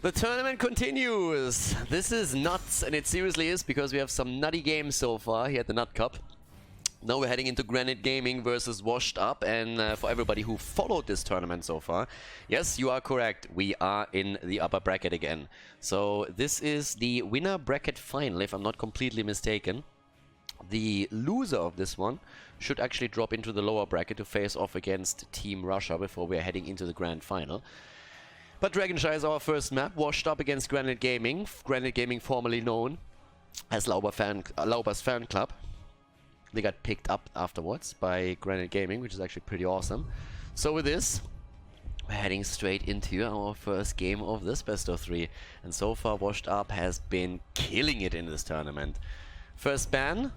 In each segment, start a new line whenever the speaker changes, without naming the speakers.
The tournament continues. This is nuts, and it seriously is, because we have some nutty games so far here at the Nut Cup. Now we're heading into Granit Gaming versus Washed Up, and for everybody who followed this tournament so far, yes, you are correct, we are in the upper bracket again. So this is the winner bracket final, if I'm not completely mistaken. The loser of this one should actually drop into the lower bracket to face off against Team Russia before we're heading into the grand final. But Dragonshy is our first map, Washed Up against Granit Gaming. Granit Gaming, formerly known as Lauber's fan club. They got picked up afterwards by Granit Gaming, which is actually pretty awesome. So with this, we're heading straight into our first game of this best of 3. And so far, Washed Up has been killing it in this tournament. First ban.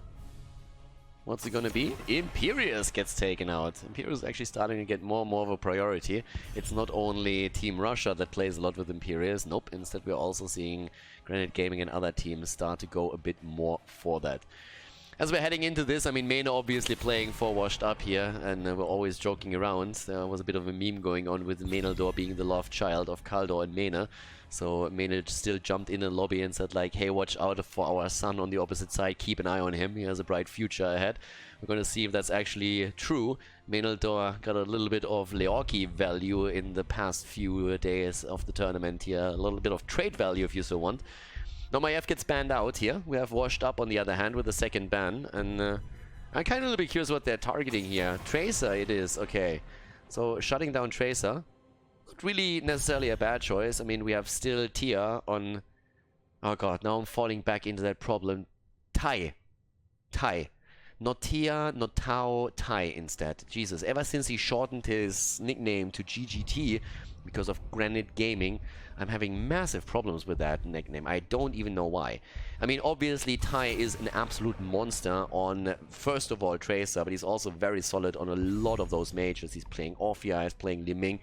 What's it gonna be? IMPERIUS gets taken out. IMPERIUS is actually starting to get more and more of a priority. It's not only Team Russia that plays a lot with IMPERIUS. Nope, instead we're also seeing Granit Gaming and other teams start to go a bit more for that. As we're heading into this, I mean, Mena obviously playing for Washed Up here, and we're always joking around. There was a bit of a meme going on with Khaldor being the love child of Khaldor and Mena. So Mena still jumped in the lobby and said like, hey, watch out for our son on the opposite side, keep an eye on him, he has a bright future ahead. We're going to see if that's actually true. Khaldor got a little bit of Leorki value in the past few days of the tournament here, a little bit of trade value if you so want. Now Maiev gets banned out here. We have Washed Up on the other hand with the second ban, and I'm kind of a little bit curious what they're targeting here. Tracer it is, okay. So shutting down Tracer, not really necessarily a bad choice. I mean, we have still Tia on, oh god, now I'm falling back into that problem. Tai. Not Tia, not Tao, Tai instead. Jesus, ever since he shortened his nickname to GGT because of Granit Gaming, I'm having massive problems with that nickname. I don't even know why. I mean, obviously Tai is an absolute monster on, first of all, Tracer, but he's also very solid on a lot of those mages. He's playing Orphea, he's playing Liming,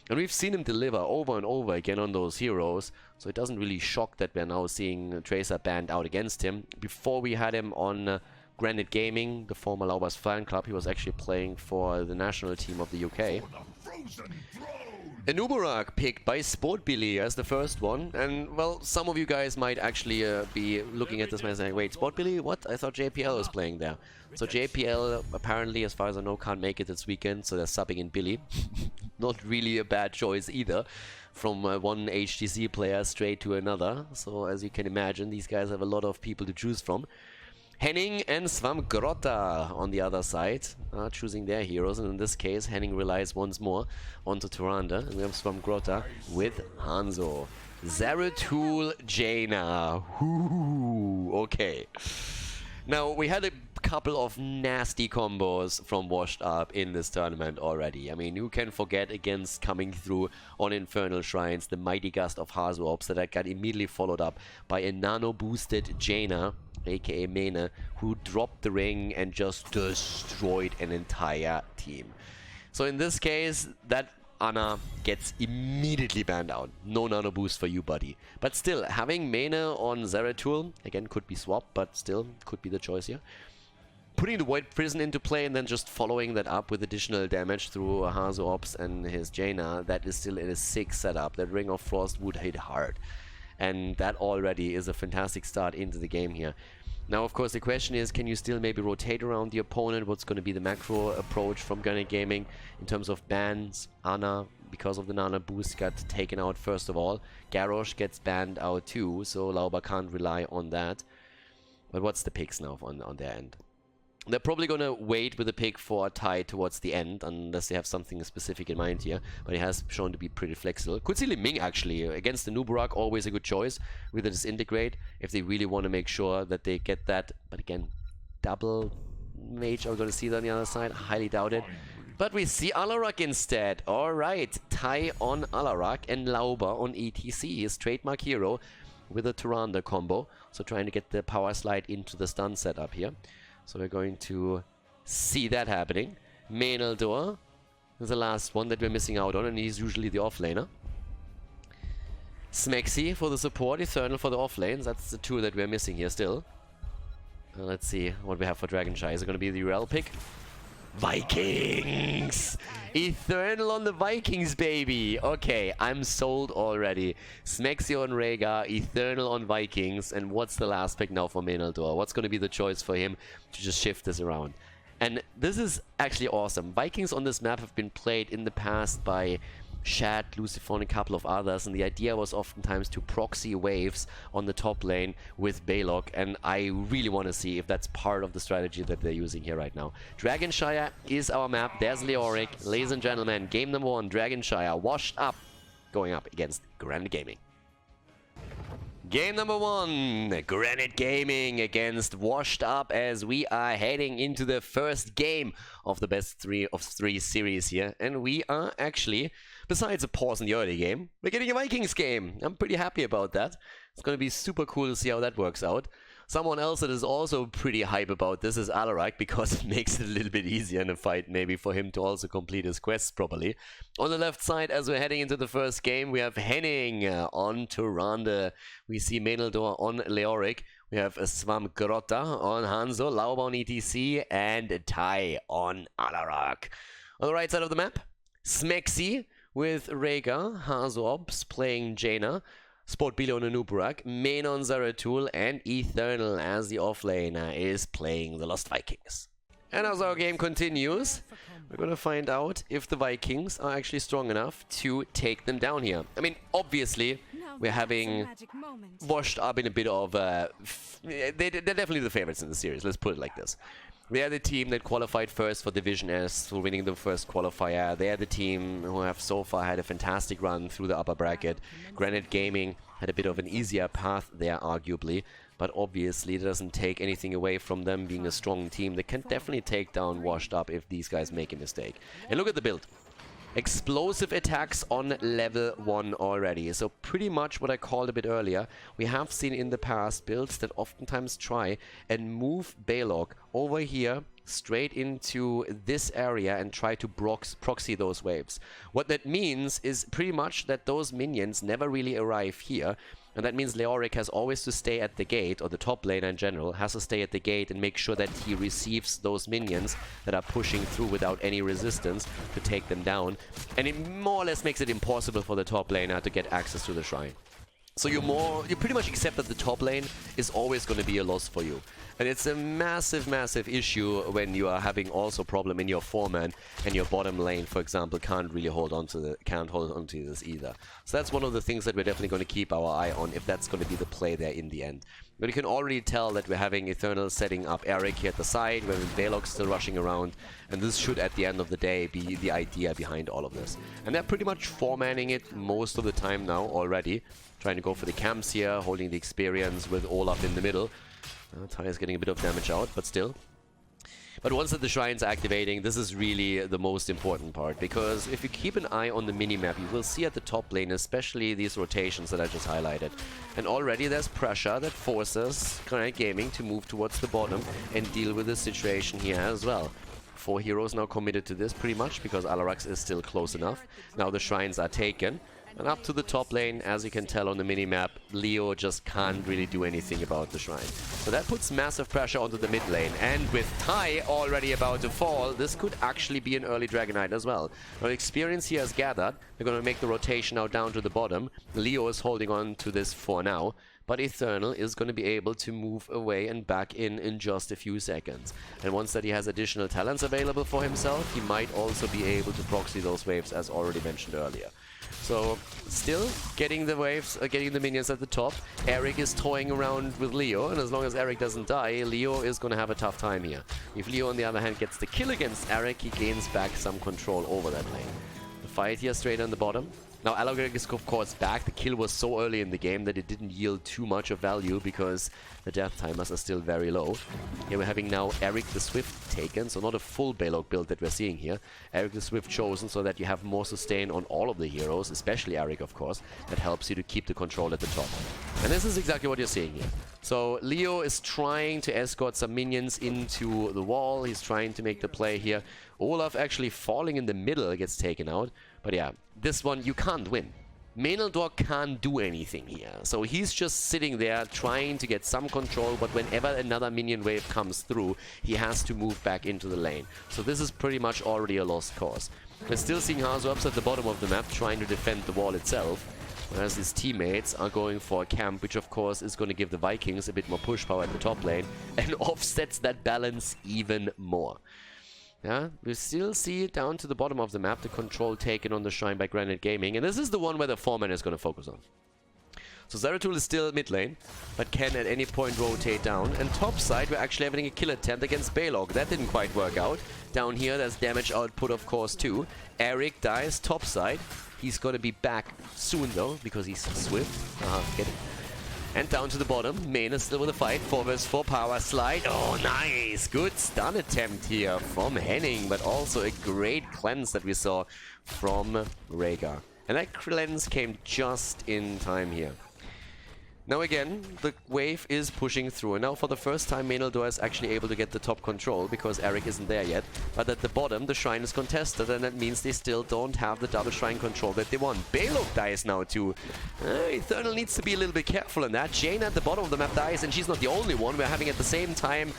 and we've seen him deliver over and over again on those heroes, so it doesn't really shock that we're now seeing Tracer banned out against him. Before we had him on Granit Gaming, the former Lauber's fan club, he was actually playing for the national team of the UK. Anubarak picked by Sportbilly as the first one, and well, some of you guys might actually be looking at this and saying, wait, Sportbilly? What? I thought JPL was playing there. So JPL apparently, as far as I know, can't make it this weekend, so they're subbing in Billy. Not really a bad choice either, from one HTC player straight to another. So as you can imagine, these guys have a lot of people to choose from. Henning and Svamgrotta on the other side are choosing their heroes, and in this case Henning relies once more onto TYRANDE, and we have Svamgrotta with Hanzo. Zeratul Jaina. Ooh, okay. Now, we had a couple of nasty combos from Washed Up in this tournament already. I mean, who can forget against coming through on Infernal Shrines, the Mighty Gust of Hazuops that got immediately followed up by a nano-boosted Jaina, aka Mena, who dropped the ring and just destroyed an entire team. So in this case, that Ana gets immediately banned out. No nano boost for you, buddy. But still, having Mena on Zeratul, again, could be swapped, but still, could be the choice here. Putting the Void Prison into play and then just following that up with additional damage through Hazuops and his Jaina, that is still in a sick setup. That Ring of Frost would hit hard. And that already is a fantastic start into the game here. Now, of course, the question is, can you still maybe rotate around the opponent? What's going to be the macro approach from Granit Gaming in terms of bans? Ana, because of the Nana boost, got taken out first of all. GARROSH gets banned out too, so Lauber can't rely on that. But what's the picks now on their end? They're probably going to wait with the pick for a tie towards the end, unless they have something specific in mind here. But he has shown to be pretty flexible. Could see Liming actually against the Nubarak, always a good choice with the disintegrate if they really want to make sure that they get that. But again, double mage are we going to see that on the other side? Highly doubt it. But we see Alarak instead. Alright, tie on Alarak and Lauber on ETC, his trademark hero, with a TYRANDE combo. So trying to get the power slide into the stun setup here. So we're going to see that happening. Khaldor is the last one that we're missing out on, and he's usually the offlaner. Smexy for the support, Eternal for the offlanes. That's the two that we're missing here still. Let's see what we have for Dragonshy. Is it going to be the URL pick? Vikings! Eternal on the Vikings, baby! Okay, I'm sold already. Smexio on Rhaegar, Eternal on Vikings, and what's the last pick now for Menaldor? What's going to be the choice for him to just shift this around? And this is actually awesome. Vikings on this map have been played in the past by Shad, Lucifer, and a couple of others, and the idea was oftentimes to proxy waves on the top lane with Balog, and I really want to see if that's part of the strategy that they're using here right now. Dragonshire is our map. There's Leoric. Ladies and gentlemen, game number 1, Dragonshire, washed up, going up against Granit Gaming. Game number 1, Granit Gaming against Washed Up, as we are heading into the first game of the best 3 of 3 series here. And we are actually, besides a pause in the early game, we're getting a Vikings game. I'm pretty happy about that. It's going to be super cool to see how that works out. Someone else that is also pretty hype about this is Alarak, because it makes it a little bit easier in a fight, maybe for him to also complete his quests properly. On the left side, as we're heading into the first game, we have Henning on TYRANDE. We see Menaldor on Leoric. We have Svamgrotta on Hanzo, Lauba on ETC, and Tai on Alarak. On the right side of the map, Smexi with Rhaegar, Hazobs playing Jaina, Sportbile on Anuburak, Main on Zeratul, and Eternal as the offlaner is playing the Lost Vikings. And as our game continues, we're going to find out if the Vikings are actually strong enough to take them down here. I mean, obviously, we're having Washed Up in a bit of... they're definitely the favorites in the series, let's put it like this. They are the team that qualified first for Division S for winning the first qualifier. They are the team who have so far had a fantastic run through the upper bracket. Granit Gaming had a bit of an easier path there, arguably. But obviously, it doesn't take anything away from them being a strong team. They can definitely take down Washed Up if these guys make a mistake. And look at the build. Explosive attacks on level 1 already. So pretty much what I called a bit earlier. We have seen in the past builds that oftentimes try and move Balog over here straight into this area and try to proxy those waves. What that means is pretty much that those minions never really arrive here. And that means Leoric has always to stay at the gate, or the top laner in general, has to stay at the gate and make sure that he receives those minions that are pushing through without any resistance to take them down. And it more or less makes it impossible for the top laner to get access to the shrine. So you pretty much accept that the top lane is always going to be a loss for you. And it's a massive, massive issue when you are having also problem in your foreman and your bottom lane, for example, can't hold on to this either. So that's one of the things that we're definitely going to keep our eye on if that's going to be the play there in the end. But you can already tell that we're having Eternal setting up Eric here at the side, where Balog's still rushing around, and this should at the end of the day be the idea behind all of this. And they're pretty much foremanning it most of the time now already. Trying to go for the camps here, holding the experience with Olaf in the middle. Tai is getting a bit of damage out, but still. But once that the shrines are activating, this is really the most important part, because if you keep an eye on the minimap, you will see at the top lane, especially these rotations that I just highlighted. And already there's pressure that forces Granit Gaming to move towards the bottom and deal with this situation here as well. 4 heroes now committed to this pretty much, because Alarax is still close enough. Now the shrines are taken. And up to the top lane, as you can tell on the minimap, Leo just can't really do anything about the shrine. So that puts massive pressure onto the mid lane. And with Tai already about to fall, this could actually be an early Dragonite as well. Now, experience here is gathered. They're going to make the rotation now down to the bottom. Leo is holding on to this for now. But Eternal is going to be able to move away and back in just a few seconds. And once that he has additional talents available for himself, he might also be able to proxy those waves, as already mentioned earlier. So, still getting the waves, getting the minions at the top. Eric is toying around with Leo, and as long as Eric doesn't die, Leo is going to have a tough time here. If Leo, on the other hand, gets the kill against Eric, he gains back some control over that lane. The fight here straight on the bottom. Now, Alagric is of course back. The kill was so early in the game that it didn't yield too much of value because the death timers are still very low. Here we're having now Eric the Swift taken, so not a full Balog build that we're seeing here. Eric the Swift chosen so that you have more sustain on all of the heroes, especially Eric of course. That helps you to keep the control at the top. And this is exactly what you're seeing here. So Leo is trying to escort some minions into the wall. He's trying to make the play here. Olaf actually falling in the middle gets taken out. But yeah, this one you can't win. Khaldor can't do anything here. So he's just sitting there trying to get some control, but whenever another minion wave comes through, he has to move back into the lane. So this is pretty much already a lost cause. We're still seeing Hazops at the bottom of the map trying to defend the wall itself, whereas his teammates are going for a camp, which of course is going to give the Vikings a bit more push power at the top lane and offsets that balance even more. Yeah, we still see it down to the bottom of the map, the control taken on the Shrine by Granit Gaming, and this is the one where the foreman is going to focus on. So Zeratul is still mid lane, but can at any point rotate down. And top side, we're actually having a kill attempt against Balog. That didn't quite work out. Down here, there's damage output, of course, too. Eric dies top side. He's going to be back soon, though, because he's swift. Get it. And down to the bottom, Main is still with a fight. 4 vs 4 power slide. Oh, nice! Good stun attempt here from Henning, but also a great cleanse that we saw from Rhaegar. And that cleanse came just in time here. Now again, the wave is pushing through, and now for the first time Khaldor is actually able to get the top control, because Eric isn't there yet. But at the bottom, the Shrine is contested, and that means they still don't have the double Shrine control that they want. Balog dies now too. Eternal needs to be a little bit careful in that. Jane at the bottom of the map dies, and she's not the only one. We're having at the same time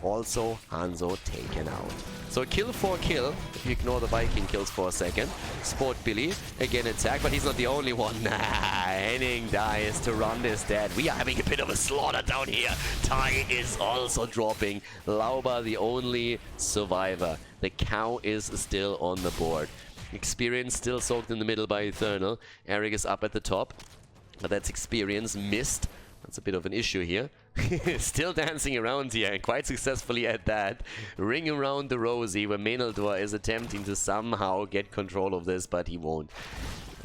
also Hanzo taken out. So kill for kill, if you ignore the Viking kills for a second. Sport Billy, again attack, but he's not the only one. Nah, Henning dies, Tyrande is dead. We are having a bit of a slaughter down here. Ty is also dropping. Lauba, the only survivor. The cow is still on the board. Experience still soaked in the middle by Eternal. Eric is up at the top, but that's Experience missed. That's a bit of an issue here. Still dancing around here, and quite successfully at that. Ring around the rosy, where Khaldor is attempting to somehow get control of this, but he won't.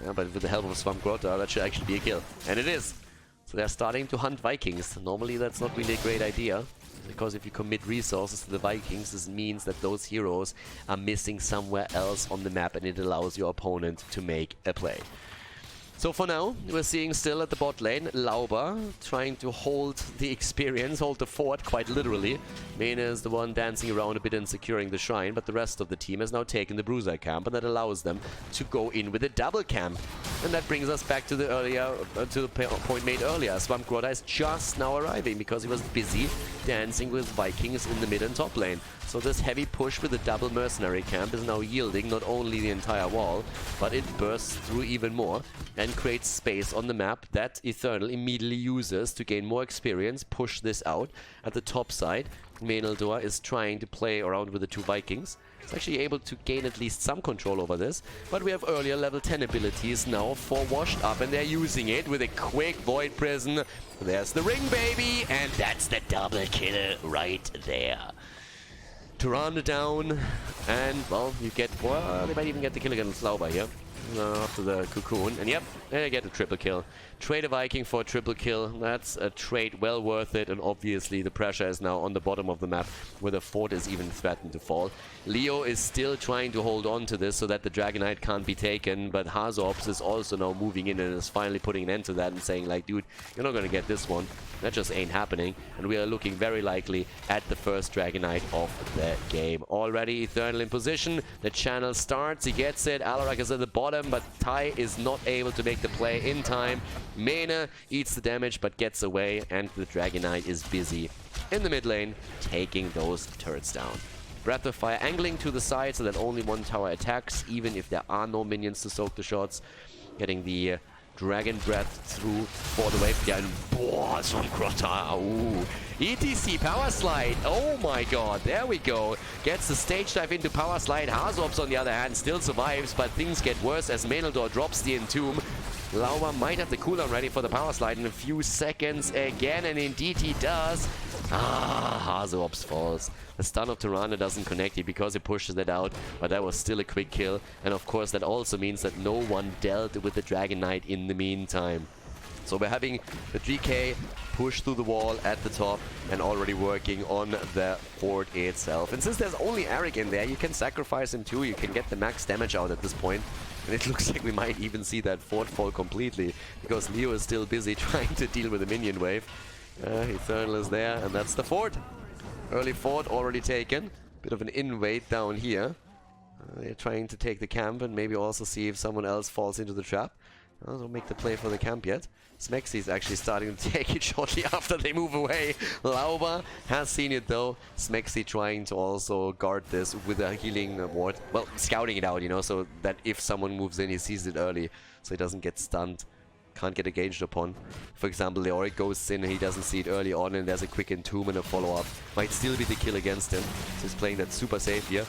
But with the help of Swamp Grotto, that should actually be a kill. And it is! So they're starting to hunt Vikings. Normally that's not really a great idea, because if you commit resources to the Vikings, this means that those heroes are missing somewhere else on the map, and it allows your opponent to make a play. So for now, we're seeing still at the bot lane, Lauba trying to hold the Experience, hold the fort quite literally. Mena is the one dancing around a bit and securing the Shrine, but the rest of the team has now taken the Bruiser camp, and that allows them to go in with a double camp. And that brings us back to the point made earlier. Swamp Grotto is just now arriving because he was busy dancing with Vikings in the mid and top lane. So this heavy push with the double mercenary camp is now yielding not only the entire wall, but it bursts through even more and creates space on the map that Eternal immediately uses to gain more experience, push this out. At the top side, Khaldor is trying to play around with the 2 Vikings. He's actually able to gain at least some control over this, but we have earlier level 10 abilities now for Washed Up, and they're using it with a quick Void Prison. There's the ring, baby, and that's the double kill right there. Tyrande down, and well, you get, well, they might even get the kill against Lauba here. After the cocoon, and yep, they get a triple kill. Trade a Viking for a triple kill. That's a trade well worth it, and obviously the pressure is now on the bottom of the map where the fort is even threatened to fall. Leo is still trying to hold on to this so that the Dragonite can't be taken, but Hazops is also now moving in and is finally putting an end to that and saying like, dude, you're not gonna get this one. That just ain't happening, and we are looking very likely at the first Dragonite of the game. Already Eternal in position, the channel starts, he gets it, Alarak is at the bottom, but Ty is not able to make the play in time. Mena eats the damage but gets away, and the Dragonite is busy in the mid lane taking those turrets down. Breath of Fire angling to the side so that only one tower attacks, even if there are no minions to soak the shots. Getting the Dragon Breath through for the wave. Yeah, and Swamp Grotto. Ooh. ETC Power Slide. Oh my god, there we go. Gets the stage dive into Power Slide. Hazops, on the other hand, still survives, but things get worse as Khaldor drops the Entomb. Lauba might have the cooldown ready for the Power Slide in a few seconds again, and indeed he does. Hazops falls. The stun of Tyrande doesn't connect it because he pushes it out, but that was still a quick kill. And of course that also means that no one dealt with the Dragon Knight in the meantime. So we're having the GK push through the wall at the top and already working on the fort itself. And since there's only Eric in there, you can sacrifice him too. You can get the max damage out at this point. And it looks like we might even see that fort fall completely, because Leo is still busy trying to deal with the minion wave. Eternal is there, and that's the fort. Early fort already taken. Bit of an invade down here. They're trying to take the camp and maybe also see if someone else falls into the trap. Don't make the play for the camp yet. Smexy is actually starting to take it shortly after they move away. Lauba has seen it though. Smexy trying to also guard this with a healing ward. Well, scouting it out, you know, so that if someone moves in, he sees it early, so he doesn't get stunned. Can't get engaged upon. For example, Leoric goes in and he doesn't see it early on, and there's a quick entomb and a follow-up. Might still be the kill against him. So he's playing that super safe here.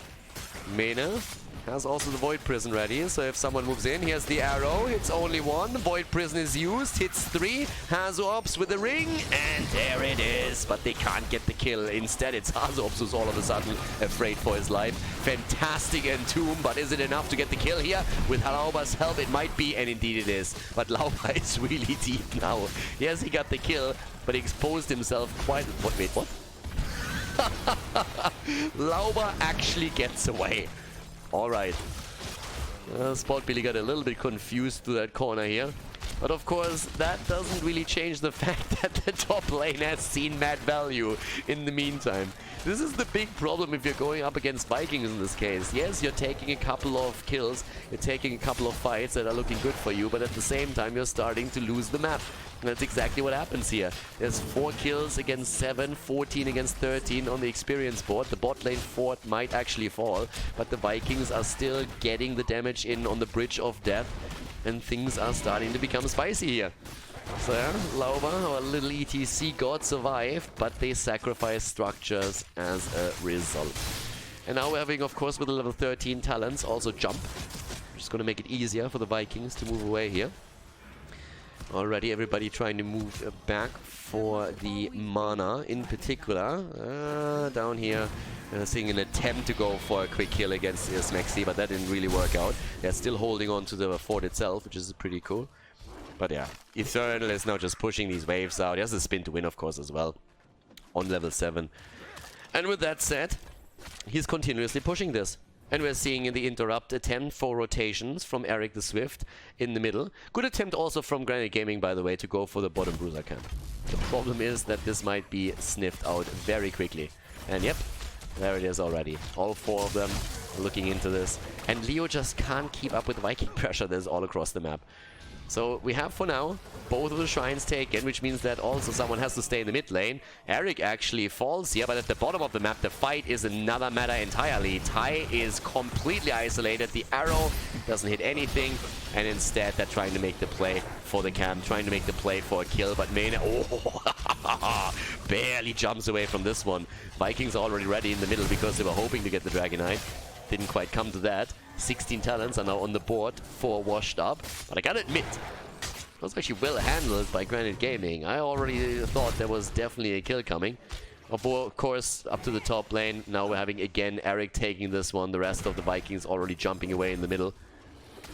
Mena has also the Void Prison ready, so if someone moves in, he has the arrow, hits only one, Void Prison is used, hits 3, Hazops with the ring, and there it is, but they can't get the kill. Instead, it's Hazops who's all of a sudden afraid for his life. Fantastic entomb, but is it enough to get the kill here? With Lauba's help, it might be, and indeed it is. But Lauba is really deep now. Yes, he got the kill, but he exposed himself quite... Wait, what? Lauba actually gets away. Alright. Spot Billy got a little bit confused through that corner here. But of course, that doesn't really change the fact that the top lane has seen mad value in the meantime. This is the big problem if you're going up against Vikings in this case. Yes, you're taking a couple of kills, you're taking a couple of fights that are looking good for you, but at the same time, you're starting to lose the map. And that's exactly what happens here. There's 4 kills against 7, 14 against 13 on the experience board. The bot lane fort might actually fall, but the Vikings are still getting the damage in on the Bridge of Death, and things are starting to become spicy here. So yeah, Lauba, our little ETC god, survived, but they sacrificed structures as a result. And now we're having, of course, with the level 13 talents, also jump. Just going to make it easier for the Vikings to move away here. Already everybody trying to move back for the mana in particular. Down here, seeing an attempt to go for a quick kill against Smexy, but that didn't really work out. They're still holding on to the fort itself, which is pretty cool. But yeah, Eternal is now just pushing these waves out. He has a spin to win, of course, as well, on level 7. And with that said, he's continuously pushing this. And we're seeing in the interrupt attempt for rotations from Eric the Swift in the middle. Good attempt also from Granit Gaming, by the way, to go for the bottom bruiser camp. The problem is that this might be sniffed out very quickly. And yep, there it is already. All 4 of them looking into this. And Leo just can't keep up with Viking pressure that's all across the map. So we have for now both of the shrines taken, which means that also someone has to stay in the mid lane. Eric actually falls here, but at the bottom of the map the fight is another matter entirely. Ty is completely isolated, the arrow doesn't hit anything, and instead they're trying to make the play for the camp, trying to make the play for a kill, but Mena, barely jumps away from this one. Vikings are already ready in the middle because they were hoping to get the Dragonite. Didn't quite come to that. 16 talents are now on the board for Washed Up. But I gotta admit, it was actually well handled by Granit Gaming. I already thought there was definitely a kill coming. Of course, up to the top lane. Now we're having, again, Eric taking this one. The rest of the Vikings already jumping away in the middle.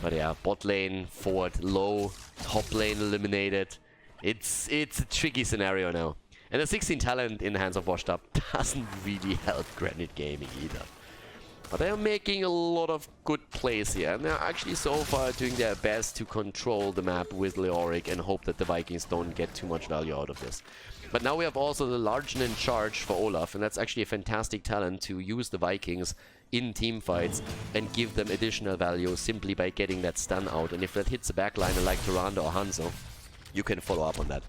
But yeah, bot lane, forward, low, top lane eliminated. It's a tricky scenario now. And the 16 talent in the hands of Washed Up doesn't really help Granit Gaming either. But they're making a lot of good plays here, and they're actually so far doing their best to control the map with Leoric and hope that the Vikings don't get too much value out of this. But now we have also the Largenin charge for Olaf, and that's actually a fantastic talent to use the Vikings in team fights and give them additional value simply by getting that stun out. And if that hits a backliner like TYRANDE or Hanzo, you can follow up on that.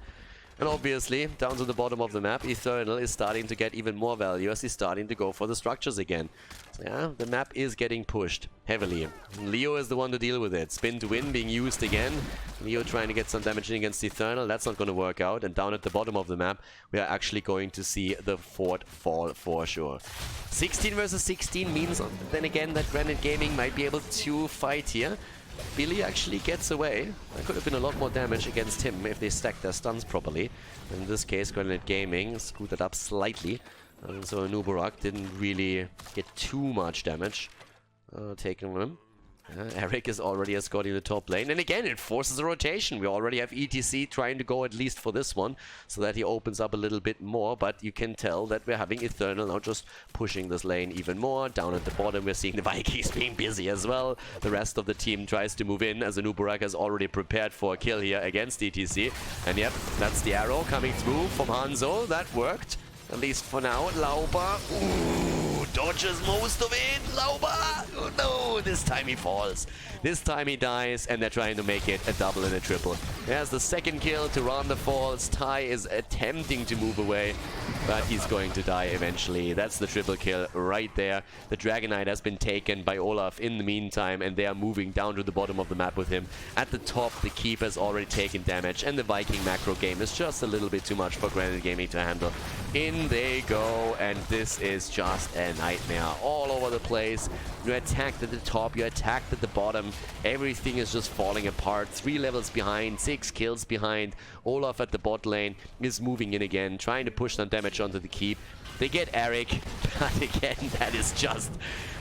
And obviously, down to the bottom of the map, Eternal is starting to get even more value as he's starting to go for the structures again. So yeah, the map is getting pushed heavily. Leo is the one to deal with it. Spin to win being used again. Leo trying to get some damage in against Eternal. That's not going to work out. And down at the bottom of the map, we are actually going to see the fort fall for sure. 16 versus 16 means then again that Granit Gaming might be able to fight here. Billy actually gets away. There could have been a lot more damage against him if they stacked their stuns properly. In this case, Granit Gaming scooted up slightly. So Nubarak didn't really get too much damage taken from him. Eric is already escorting the top lane. And again, it forces a rotation. We already have ETC trying to go at least for this one, so that he opens up a little bit more. But you can tell that we're having Eternal now just pushing this lane even more. Down at the bottom, we're seeing the Vikings being busy as well. The rest of the team tries to move in, as Anubarak has already prepared for a kill here against ETC. And yep, that's the arrow coming through from Hanzo. That worked, at least for now. Lauba, ooh, dodges most of it. Lauber! Oh no, this time he falls. This time he dies, and they're trying to make it a double and a triple. There's the second kill. TYRANDE falls. Ty is attempting to move away, but he's going to die eventually. That's the triple kill right there. The Dragon Knight has been taken by Olaf in the meantime, and they are moving down to the bottom of the map with him. At the top, the Keep has already taken damage, and the Viking macro game is just a little bit too much for Granit Gaming to handle. In they go, and this is just a nightmare all over the place. You're attacked at the top, you're attacked at the bottom. Everything is just falling apart. 3 levels behind, 6 kills behind. Olaf at the bot lane is moving in again, trying to push some damage onto the Keep. They get Eric, but again, that is just...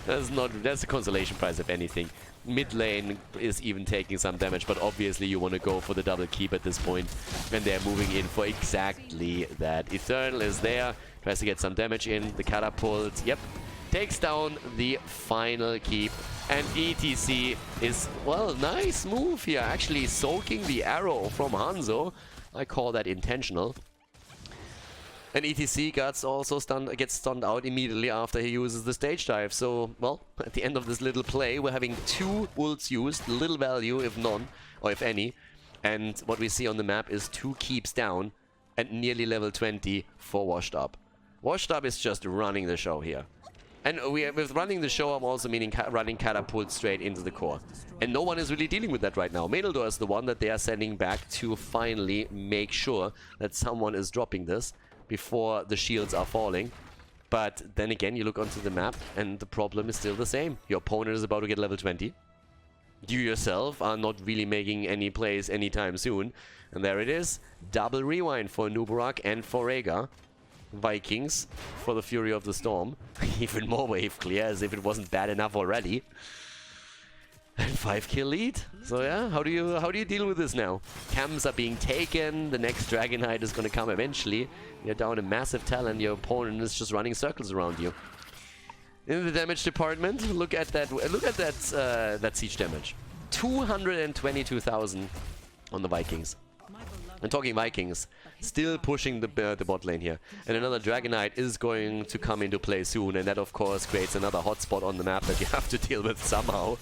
That's a consolation prize, if anything. Mid lane is even taking some damage, but obviously you want to go for the double keep at this point, and they're moving in for exactly that. Eternal is there, tries to get some damage in. The catapult, yep, takes down the final keep, and ETC is, well, nice move here, actually soaking the arrow from Hanzo. I call that intentional. And ETC gets stunned out immediately after he uses the stage dive. So, well, at the end of this little play, we're having 2 ults used, little value, if none, or if any. And what we see on the map is 2 keeps down and nearly level 20 for Washed Up. Washed Up is just running the show here. And with running the show, I'm also meaning running catapult straight into the core. And no one is really dealing with that right now. Khaldor is the one that they are sending back to finally make sure that someone is dropping this before the shields are falling. But then again, you look onto the map and the problem is still the same. Your opponent is about to get level 20. You yourself are not really making any plays anytime soon. And there it is. Double rewind for Nubarak and for Rhaegar. Vikings for the Fury of the Storm. Even more wave clear, as if it wasn't bad enough already. And 5 kill lead. So yeah, how do you deal with this now? Camps are being taken. The next Dragon Knight is going to come eventually. You're down a massive talent. Your opponent is just running circles around you. In the damage department, look at that. Look at that siege damage. 222,000 on the Vikings. I'm talking Vikings, still pushing the bot lane here. And another Dragon Knight is going to come into play soon, and that of course creates another hotspot on the map that you have to deal with somehow.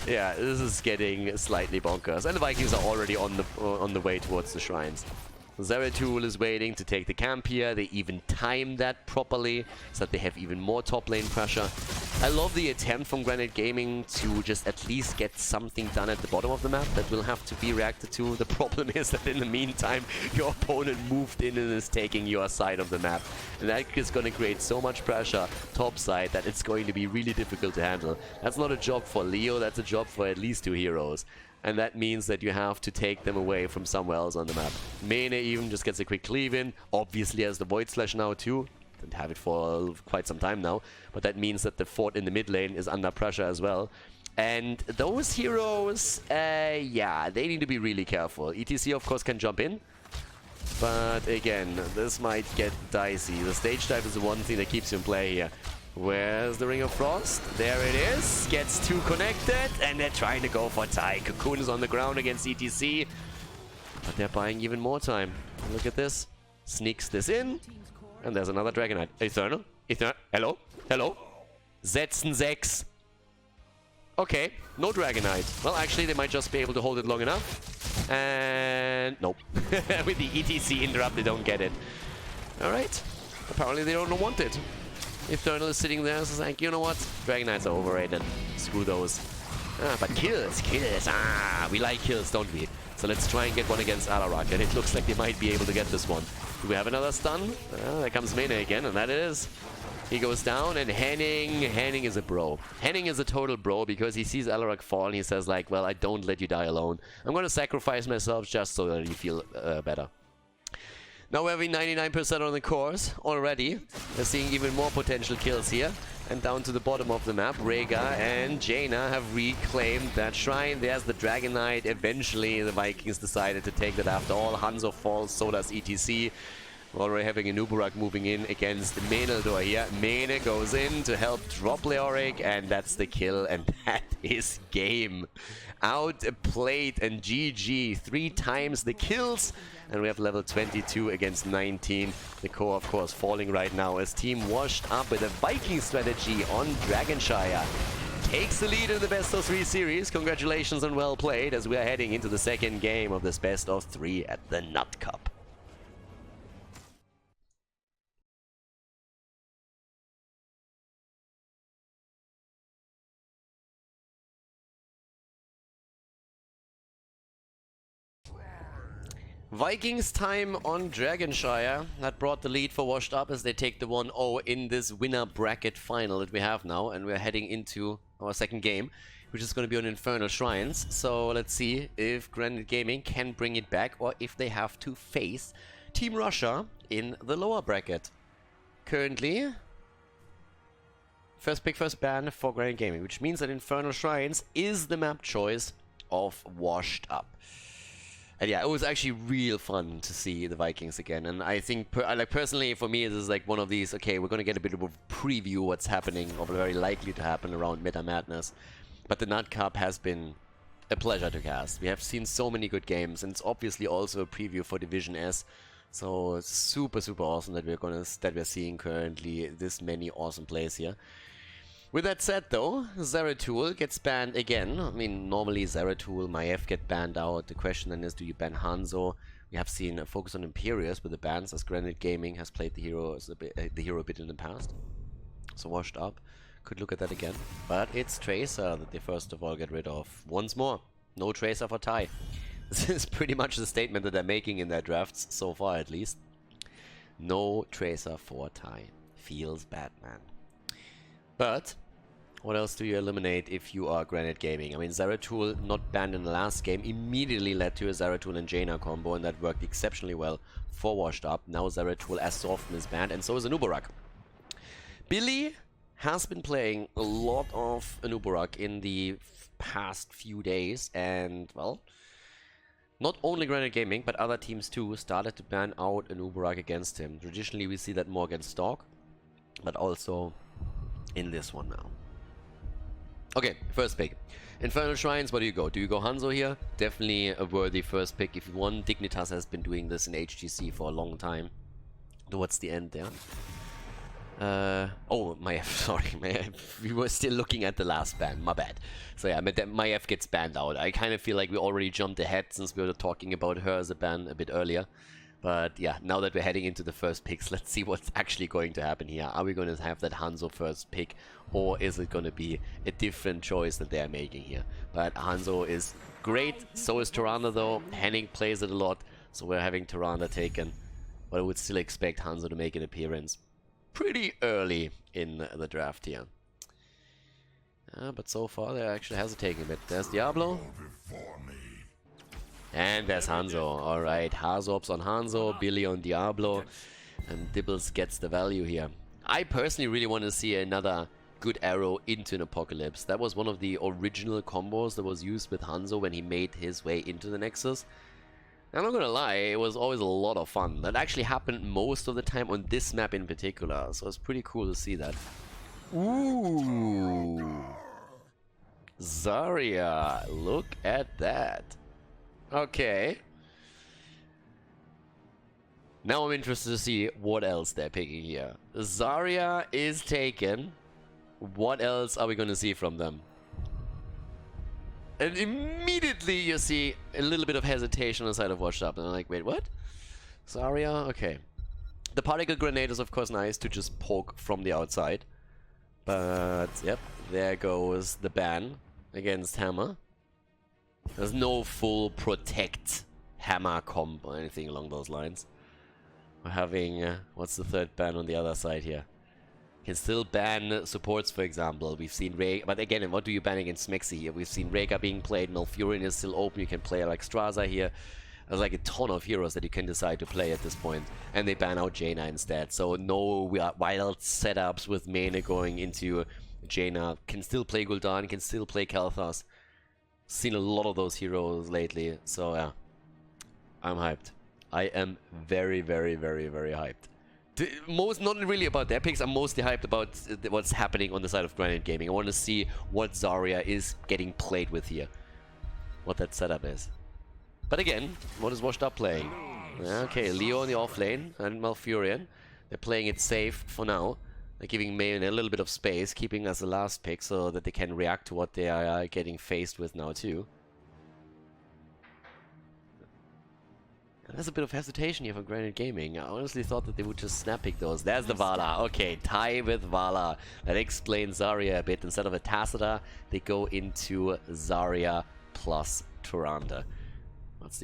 Yeah, this is getting slightly bonkers. And the Vikings are already on the way towards the shrines. Zeratul is waiting to take the camp here. They even time that properly so that they have even more top lane pressure. I love the attempt from Granit Gaming to just at least get something done at the bottom of the map that will have to be reacted to. The problem is that in the meantime, your opponent moved in and is taking your side of the map. And that is going to create so much pressure top side that it's going to be really difficult to handle. That's not a job for Leo, that's a job for at least 2 heroes. And that means that you have to take them away from somewhere else on the map. Mene even just gets a quick cleave in. Obviously has the Void Slash now too. Didn't have it for quite some time now. But that means that the fort in the mid lane is under pressure as well. And those heroes, yeah, they need to be really careful. ETC of course can jump in. But again, this might get dicey. The stage dive is the one thing that keeps you in play here. Where's the Ring of Frost? There it is. Gets 2 connected, and they're trying to go for Ty. Cocoon is on the ground against ETC, but they're buying even more time. Look at this. Sneaks this in, and there's another Dragon Knight. Eternal? Eternal? Hello? Hello? Setzen 6. Okay, no Dragon Knight. Well, actually, they might just be able to hold it long enough. And nope. With the ETC interrupt, they don't get it. Alright. Apparently, they don't want it. Eternal is sitting there, so it's like, you know what? Dragon Knights are overrated. Screw those. But kills. We like kills, don't we? So let's try and get one against Alarak, and it looks like they might be able to get this one. Do we have another stun? There comes Mene again, and that it is. He goes down, and Henning is a bro. Henning is a total bro because he sees Alarak fall, and he says like, well, I don't let you die alone. I'm going to sacrifice myself just so that you feel better. Now we're having 99% on the course already. We're seeing even more potential kills here. And down to the bottom of the map, Rhaegar and Jaina have reclaimed that shrine. There's the Dragon Knight. Eventually, the Vikings decided to take that after all. Hanzo falls, so does ETC. Already having a Nubarak moving in against Meneldor here. Mene goes in to help drop Leoric, and that's the kill, and that is game. Outplayed and GG. 3 times the kills, and we have level 22 against 19. The core, of course, falling right now as Team Washed Up with a Viking strategy on Dragonshire takes the lead in the best of 3 series. Congratulations and well played as we are heading into the second game of this best of 3 at the Nut Cup. Vikings time on Dragonshire. That brought the lead for Washed Up as they take the 1-0 in this winner bracket final that we have now. And we're heading into our second game, which is going to be on Infernal Shrines. So let's see if Granit Gaming can bring it back or if they have to face Team Russia in the lower bracket. Currently, first pick, first ban for Granit Gaming, which means that Infernal Shrines is the map choice of Washed Up. And yeah, it was actually real fun to see the Vikings again, and I think, personally for me, this is like one of these, okay, we're gonna get a bit of a preview what's happening, or very likely to happen around Meta Madness. But the Nut Cup has been a pleasure to cast. We have seen so many good games, and it's obviously also a preview for Division S. So it's super, super awesome that we're seeing currently this many awesome plays here. With that said though, Zeratul gets banned again. I mean, normally Zeratul, Maiev get banned out. The question then is, do you ban Hanzo? We have seen a focus on Imperius with the bans, as Granit Gaming has played the hero a bit in the past. So Washed Up could look at that again. But it's Tracer that they first of all get rid of. Once more, no Tracer for Ty. This is pretty much the statement that they're making in their drafts, so far at least. No Tracer for Ty. Feels bad, man. But what else do you eliminate if you are Granit Gaming? I mean, Zeratul, not banned in the last game, immediately led to a Zeratul and Jaina combo, and that worked exceptionally well for Washed Up. Now Zeratul as so often is banned, and so is Anubarak. Billy has been playing a lot of Anubarak in the past few days, and, well, not only Granit Gaming, but other teams too started to ban out Anubarak against him. Traditionally, we see that more against Stalk, but also in this one now. Okay, first pick. Infernal Shrines, where do you go? Do you go Hanzo here? Definitely a worthy first pick if you want. Dignitas has been doing this in HGC for a long time. Towards the end there. Oh, Maiev, sorry. Maiev. We were still looking at the last ban, my bad. So yeah, Maiev gets banned out. I kind of feel like we already jumped ahead since we were talking about her as a ban a bit earlier. But yeah, now that we're heading into the first picks, let's see what's actually going to happen here. Are we going to have that Hanzo first pick, or is it going to be a different choice that they're making here? But Hanzo is great, so is TYRANDE though. Henning plays it a lot, so we're having TYRANDE taken. But I would still expect Hanzo to make an appearance pretty early in the draft here. But so far they're actually hesitating a bit. There's Diablo. And there's Hanzo. Alright, Hazops on Hanzo, Billy on Diablo, and Dibbles gets the value here. I personally really want to see another good arrow into an Apocalypse. That was one of the original combos that was used with Hanzo when he made his way into the Nexus. I'm not gonna lie, it was always a lot of fun. That actually happened most of the time on this map in particular, so it's pretty cool to see that. Ooh! Zarya, look at that. Okay. Now I'm interested to see what else they're picking here. Zarya is taken. What else are we going to see from them? And immediately you see a little bit of hesitation on the side of Washed Up. And I'm like, wait, what? Zarya? Okay. The particle grenade is of course nice to just poke from the outside. But, yep, there goes the ban against Hammer. There's no full protect hammer comp or anything along those lines. We're having, what's the third ban on the other side here? Can still ban supports, for example. We've seen Rhaegar, but again, what do you ban against Smexy here? We've seen Rhaegar being played, Malfurion is still open, you can play like Straza here. There's like a ton of heroes that you can decide to play at this point. And they ban out Jaina instead. So no wild setups with Mene going into Jaina. Can still play Gul'dan, can still play Kalthas. Seen a lot of those heroes lately, so yeah, I'm hyped. I am very, very, very, very hyped. Not really about their picks, I'm mostly hyped about what's happening on the side of Granit Gaming. I want to see what Zarya is getting played with here. What that setup is. But again, what is Washed Up playing? Okay, Leo in the off lane and Malfurion. They're playing it safe for now. They're giving Main a little bit of space, keeping as the last pick so that they can react to what they are getting faced with now too. There's a bit of hesitation here for Granit Gaming. I honestly thought that they would just snap pick those. There's the Vala. Okay, tie with Vala. That explains Zarya a bit. Instead of a Tacita, they go into Zarya plus TYRANDE. What's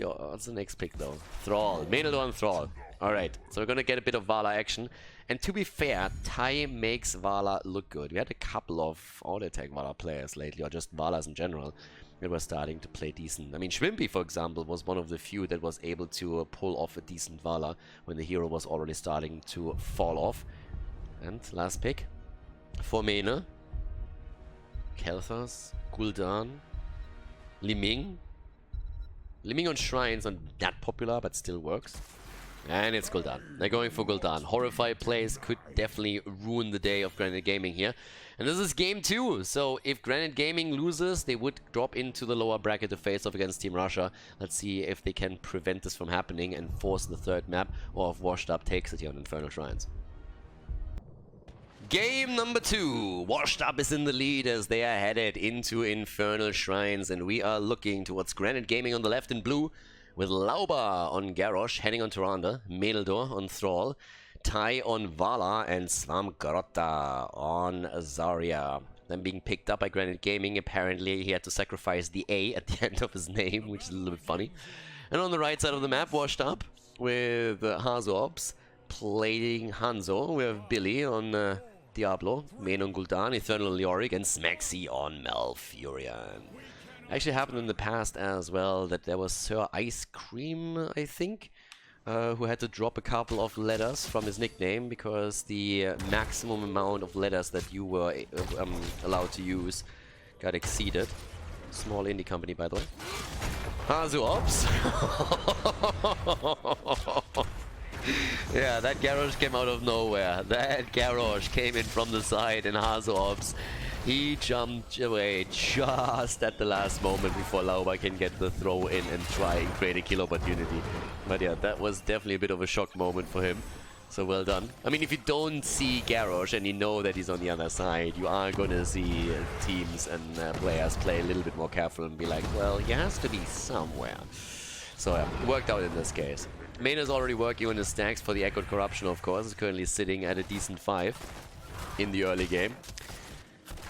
the next pick though? Thrall. Maynard on Thrall. Alright, so we're gonna get a bit of Vala action. And to be fair, Tai makes Vala look good. We had a couple of auto-attack Vala players lately, or just Valas in general, that were starting to play decent. I mean, Shrimpy, for example, was one of the few that was able to pull off a decent Vala when the hero was already starting to fall off. And last pick for Mene. Kel'Thas, Gul'dan, Li Ming. Li Ming on Shrines aren't that popular, but still works. And it's Gul'dan. They're going for Gul'dan. Horrified plays could definitely ruin the day of Granit Gaming here. And this is game 2, so if Granit Gaming loses, they would drop into the lower bracket to face off against Team Russia. Let's see if they can prevent this from happening and force the third map, or if Washed Up takes it here on Infernal Shrines. Game number 2. Washed Up is in the lead as they are headed into Infernal Shrines, and we are looking towards Granit Gaming on the left in blue, with Lauba on Garrosh, heading on TYRANDE, Meldor on Thrall, Tai on Vala, and Svamgrotta on Zarya. Then being picked up by Granit Gaming, apparently he had to sacrifice the A at the end of his name, which is a little bit funny. And on the right side of the map, Washed Up with Hazops playing Hanzo. We have Billy on Diablo, Main on Gul'dan, Eternal Leoric, and Smaxy on Malfurion. Actually happened in the past as well that there was Sir Ice Cream, I think, who had to drop a couple of letters from his nickname because the maximum amount of letters that you were allowed to use got exceeded. Small indie company, by the way. Hazu Ops. Yeah, that Garrosh came out of nowhere. That Garrosh came in from the side and Hazu Ops. He jumped away just at the last moment before Lauba can get the throw in and try and create a kill opportunity. But yeah, that was definitely a bit of a shock moment for him. So well done. I mean, if you don't see Garrosh and you know that he's on the other side, you are going to see teams and players play a little bit more careful and be like, well, he has to be somewhere. So yeah, worked out in this case. Main is already working on his stacks for the Echoed Corruption, of course. He's currently sitting at a decent 5 in the early game.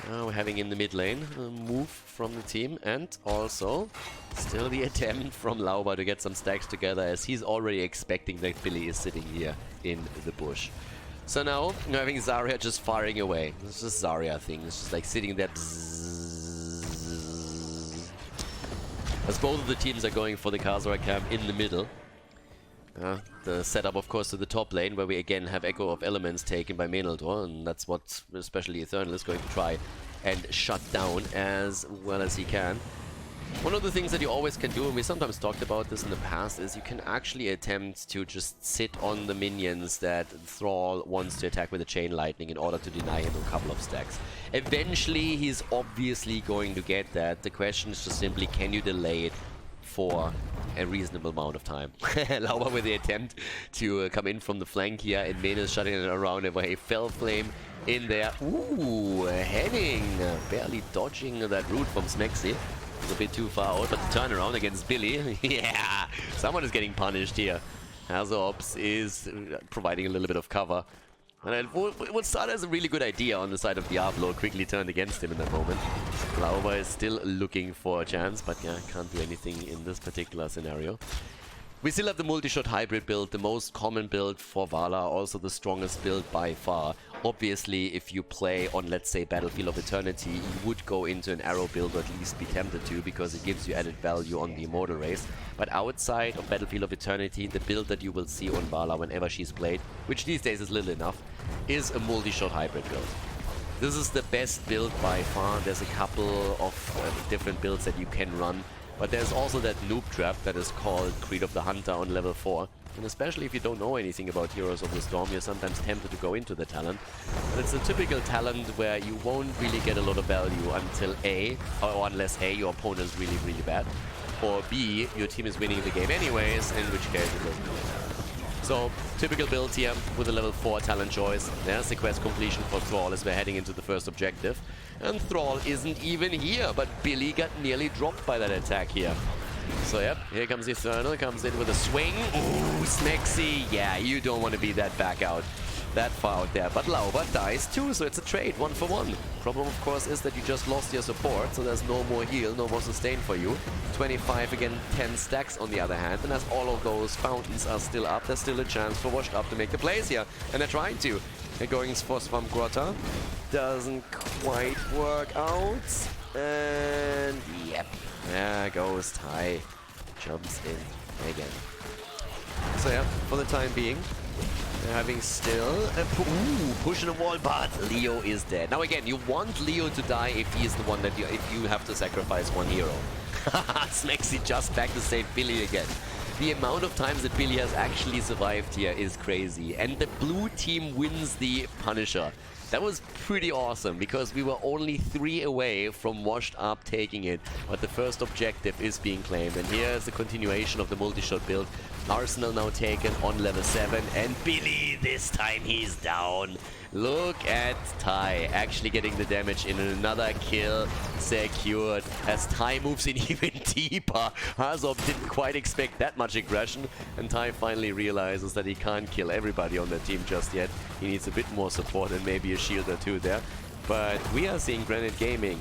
We're having in the mid lane a move from the team, and also still the attempt from Lauba to get some stacks together as he's already expecting that Billy is sitting here in the bush. So now we're having Zarya just firing away. It's just Zarya thing. It's just like sitting there. Bzzz. As both of the teams are going for the Khaldor camp in the middle. The setup, of course, to the top lane, where we again have Echo of Elements taken by Meldor, and that's what especially Eternal is going to try and shut down as well as he can. One of the things that you always can do, and we sometimes talked about this in the past, is you can actually attempt to just sit on the minions that Thrall wants to attack with a Chain Lightning in order to deny him a couple of stacks. Eventually, he's obviously going to get that. The question is just simply, can you delay it for a reasonable amount of time? Lauba with the attempt to come in from the flank here, and Mene is shutting it around away. Fell Flame in there. Ooh, heading, barely dodging that route from Smaxy. It's a bit too far out, but the turnaround against Billy. Yeah, someone is getting punished here. Hazops is providing a little bit of cover. And what started as a really good idea on the side of Diablo quickly turned against him in that moment. Lauba is still looking for a chance, but yeah, can't do anything in this particular scenario. We still have the multi-shot hybrid build, the most common build for Vala, also the strongest build by far. Obviously, if you play on, let's say, Battlefield of Eternity, you would go into an arrow build, or at least be tempted to, because it gives you added value on the Immortal race. But outside of Battlefield of Eternity, the build that you will see on Vala whenever she's played, which these days is little enough, is a multi-shot hybrid build. This is the best build by far. There's a couple of different builds that you can run. But there's also that noob trap that is called Creed of the Hunter on level 4, And especially if you don't know anything about Heroes of the Storm, you're sometimes tempted to go into the talent. But it's a typical talent where you won't really get a lot of value until A, or unless A, your opponent is really, really bad, or B, your team is winning the game anyways, in which case it doesn't really matter. So, typical build here with a level 4 talent choice. There's the quest completion for Thrall as we're heading into the first objective. And Thrall isn't even here, but Billy got nearly dropped by that attack here. So yep, here comes Eternal, comes in with a swing. Ooh, Smexy! Yeah, you don't want to be that back out. That far out there. But Lauber dies too, so it's a trade, 1 for 1. Problem, of course, is that you just lost your support, so there's no more heal, no more sustain for you. 25 again, 10 stacks on the other hand, and as all of those fountains are still up, there's still a chance for Washed Up to make the plays here. And they're trying to. They're going for Swamp Grotta. Doesn't quite work out. And yep, there goes Ty. Jumps in again. So yeah, for the time being, they're having still a pushing a wall, but Leo is dead. Now again, you want Leo to die if he is the one that if you have to sacrifice one hero. Smexy just back to save Billy again. The amount of times that Billy has actually survived here is crazy. And the blue team wins the Punisher. That was pretty awesome, because we were only 3 away from Washed Up taking it, but the first objective is being claimed. And here is the continuation of the multi-shot build. Arsenal now taken on level 7, and Billy, this time he's down. Look at Ty actually getting the damage in, and another kill secured as Ty moves in even deeper. Hazop didn't quite expect that much aggression, and Ty finally realizes that he can't kill everybody on the team just yet. He needs a bit more support and maybe a shield or two there. But we are seeing Granit Gaming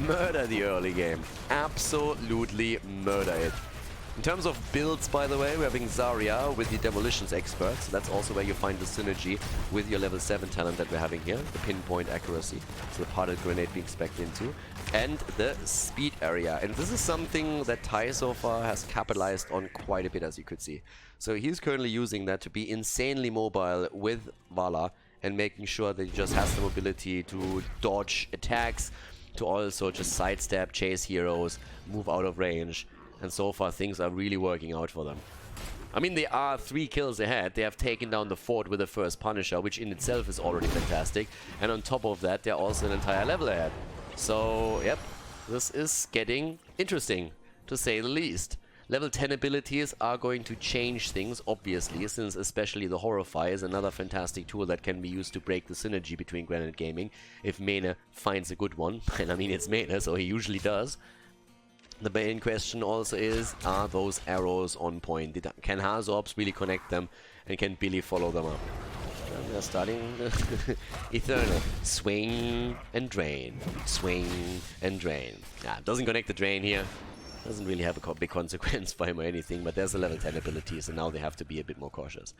murder the early game. Absolutely murder it. In terms of builds, by the way, we're having Zarya with the Demolitions Expert. So that's also where you find the synergy with your level 7 talent that we're having here. The pinpoint accuracy, so the parted grenade being specced into. And the speed area. And this is something that Ty so far has capitalized on quite a bit, as you could see. So he's currently using that to be insanely mobile with Vala and making sure that he just has the mobility to dodge attacks, to also just sidestep, chase heroes, move out of range. And so far, things are really working out for them. I mean, they are 3 kills ahead. They have taken down the fort with the first Punisher, which in itself is already fantastic. And on top of that, they're also an entire level ahead. So, yep, this is getting interesting, to say the least. Level 10 abilities are going to change things, obviously, since especially the Horrify is another fantastic tool that can be used to break the synergy between Granit Gaming, if Mene finds a good one. And I mean, it's Mene, so he usually does. The main question also is, are those arrows on point? Can Hazorps really connect them, and can Billy follow them up? And they're starting Eternal. Swing and drain. Swing and drain. Yeah, doesn't connect the drain here. Doesn't really have a big consequence for him or anything, but there's a level 10 ability, so now they have to be a bit more cautious.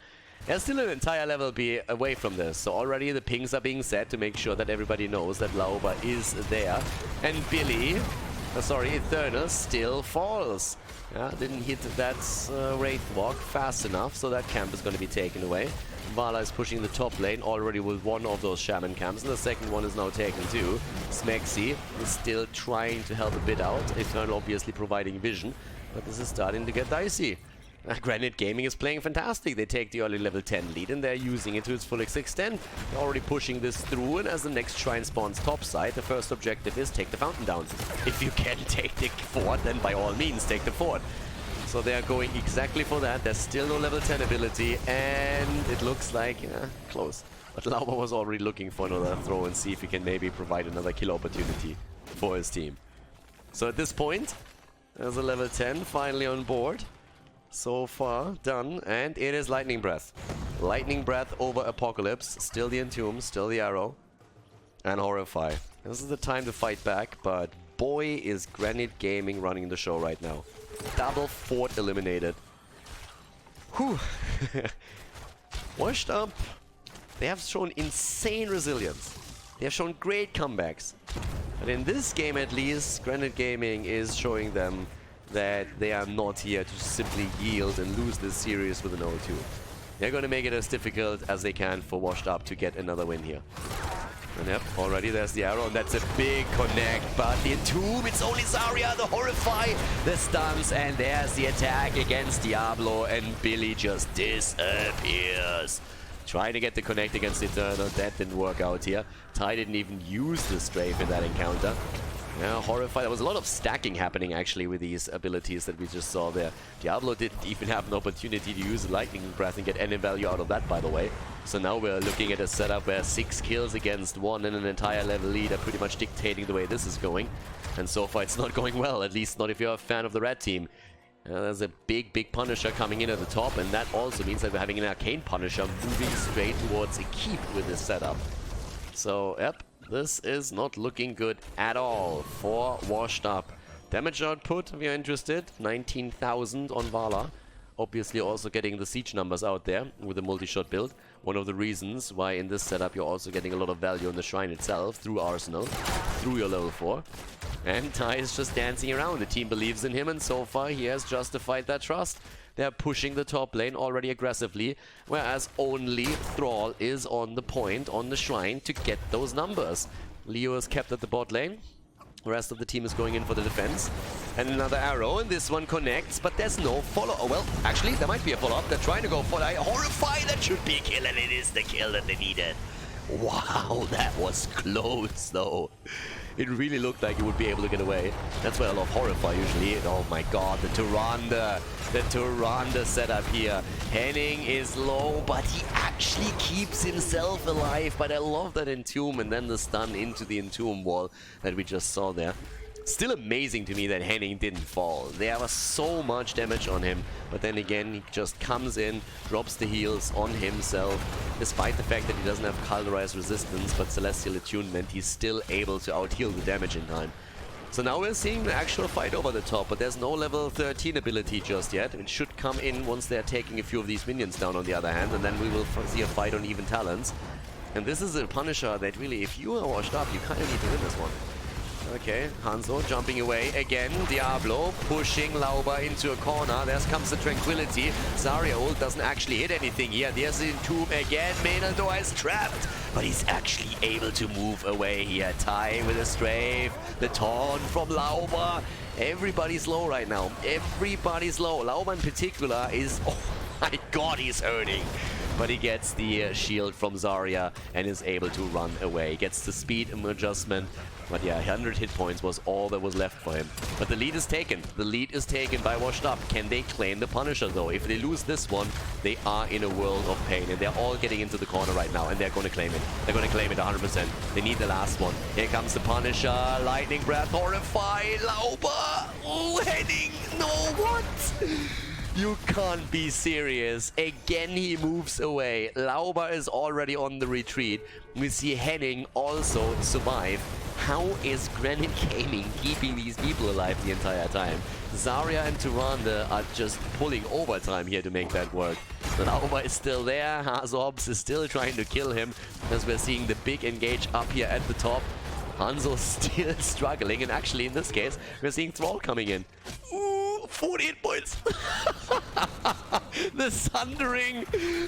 There's still an entire level away from this, so already the pings are being set to make sure that everybody knows that Lauber is there. And Billy... Eternal still falls. Yeah, didn't hit that Wraith Walk fast enough, so that camp is going to be taken away. Vala is pushing the top lane already with one of those Shaman camps, and the second one is now taken too. Smexy is still trying to help a bit out. Eternal obviously providing vision, but this is starting to get dicey. Granit Gaming is playing fantastic. They take the early level 10 lead and they're using it to its full extent. They're already pushing this through, and as the next shrine spawns topside, the first objective is take the fountain down. If you can take the fort, then by all means take the fort. So they are going exactly for that. There's still no level 10 ability, and it looks like, close. But Lauber was already looking for another throw and see if he can maybe provide another kill opportunity for his team. So at this point, there's a level 10 finally on board. So far done, and it is Lightning Breath. Lightning Breath over Apocalypse, still the Entomb, still the Arrow, and Horrify. This is the time to fight back, but boy is Granit Gaming running the show right now. Double fort eliminated. Whew. Washed Up. They have shown insane resilience. They have shown great comebacks. But in this game at least, Granit Gaming is showing them that they are not here to simply yield and lose this series with an 0-2. They're going to make it as difficult as they can for Washed Up to get another win here. And yep, already there's the arrow, and that's a big connect. But the Entomb, it's only Zarya, the Horrify, the stuns, and there's the attack against Diablo, and Billy just disappears. Trying to get the connect against Eternal, that didn't work out here. Ty didn't even use the strafe in that encounter. Yeah, Horrify. There was a lot of stacking happening actually with these abilities that we just saw there. Diablo didn't even have an opportunity to use Lightning Breath and get any value out of that, by the way. So now we're looking at a setup where 6 kills against 1 and an entire level lead are pretty much dictating the way this is going. And so far it's not going well, at least not if you're a fan of the red team. There's a big Punisher coming in at the top, and that also means that we're having an Arcane Punisher moving straight towards a keep with this setup. So, yep, this is not looking good at all for Washed Up. Damage output, if you're interested, 19,000 on Vala. Obviously also getting the siege numbers out there with the multi-shot build. One of the reasons why in this setup you're also getting a lot of value on the shrine itself through Arsenal, through your level 4. And Ty is just dancing around. The team believes in him, and so far he has justified that trust. They're pushing the top lane already aggressively, whereas only Thrall is on the point, on the shrine, to get those numbers. Leo is kept at the bot lane. The rest of the team is going in for the defense. And another arrow, and this one connects, but there's no follow. Oh, well, actually, there might be a follow-up. They're trying to go for that. Horrify, that should be a kill, and it is the kill that they needed. Wow, that was close, though. It really looked like he would be able to get away. That's why I love Horrify usually. Oh my god, the Tyrande setup here. Henning is low, but he actually keeps himself alive. But I love that Entomb, and then the stun into the Entomb wall that we just saw there. Still amazing to me that Henning didn't fall. There was so much damage on him, but then again he just comes in, drops the heals on himself. Despite the fact that he doesn't have Khaldorized resistance but Celestial Attunement, he's still able to out-heal the damage in time. So now we're seeing the actual fight over the top, but there's no level 13 ability just yet. It should come in once they're taking a few of these minions down on the other hand, and then we will see a fight on even talents. And this is a Punisher that really, if you are washed up, you kind of need to win this one. Okay, Hanzo jumping away again. Diablo pushing Lauba into a corner. There comes the Tranquility. Zarya ult doesn't actually hit anything here. There's the Entomb again. Meneldoa is trapped, but he's actually able to move away here. Ty with a strafe. The taunt from Lauba. Everybody's low right now. Everybody's low. Lauba in particular is... Oh my god, he's hurting. But he gets the shield from Zarya and is able to run away. Gets the speed adjustment. But yeah, 100 hit points was all that was left for him. But the lead is taken. The lead is taken by Washed Up. Can they claim the Punisher though? If they lose this one, they are in a world of pain. And they're all getting into the corner right now. And they're going to claim it. They're going to claim it 100%. They need the last one. Here comes the Punisher. Lightning Breath. Horrify. Lauba. Oh, Henning. No, what? You can't be serious. Again, he moves away. Lauba is already on the retreat. We see Henning also survive. How is Granit Gaming keeping these people alive the entire time? Zarya and Tyrande are just pulling overtime here to make that work. So Lauba is still there. Hazobs is still trying to kill him as we're seeing the big engage up here at the top. Hanzo still struggling, and actually in this case, we're seeing Thrall coming in. Ooh, 48 points! The Sundering,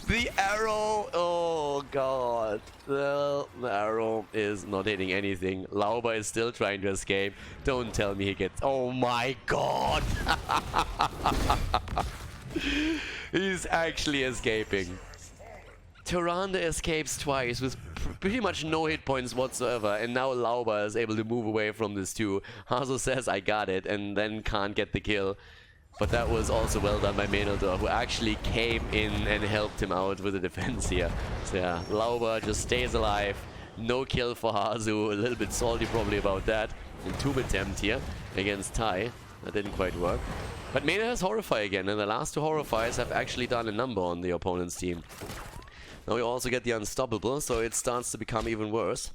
the arrow, oh god. Well, the arrow is not hitting anything. Lauba is still trying to escape. Don't tell me he gets... Oh my god! He's actually escaping. Tyrande escapes twice with pretty much no hit points whatsoever, and now Lauba is able to move away from this too. Hazo says, I got it, and then can't get the kill. But that was also well done by Meneldoa, who actually came in and helped him out with the defense here. So yeah, Lauba just stays alive. No kill for Hazu. A little bit salty probably about that. Entomb attempt here against Ty. That didn't quite work. But Mena has Horrify again, and the last two Horrifies have actually done a number on the opponent's team. Now we also get the Unstoppable, so it starts to become even worse.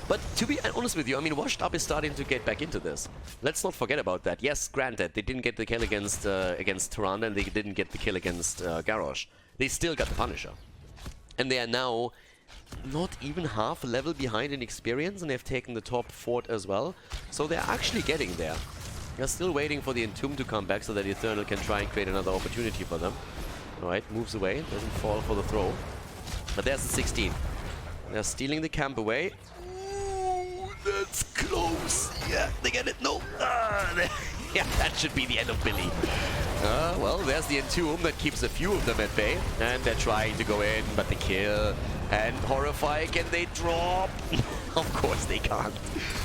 But to be honest with you, I mean, Washed Up is starting to get back into this. Let's not forget about that. Yes, granted, they didn't get the kill against Tyrande, and they didn't get the kill against Garrosh. They still got the Punisher. And they are now not even half a level behind in experience, and they've taken the top fort as well. So they're actually getting there. They're still waiting for the Entomb to come back so that Eternal can try and create another opportunity for them. Alright, moves away, doesn't fall for the throw. But there's the 16. They're stealing the camp away. Ooh, that's close. Yeah, they get it. No. Yeah, that should be the end of Billy. Well, there's the Entomb that keeps a few of them at bay. And they're trying to go in, but they kill. And Horrify, can they drop? Of course they can't.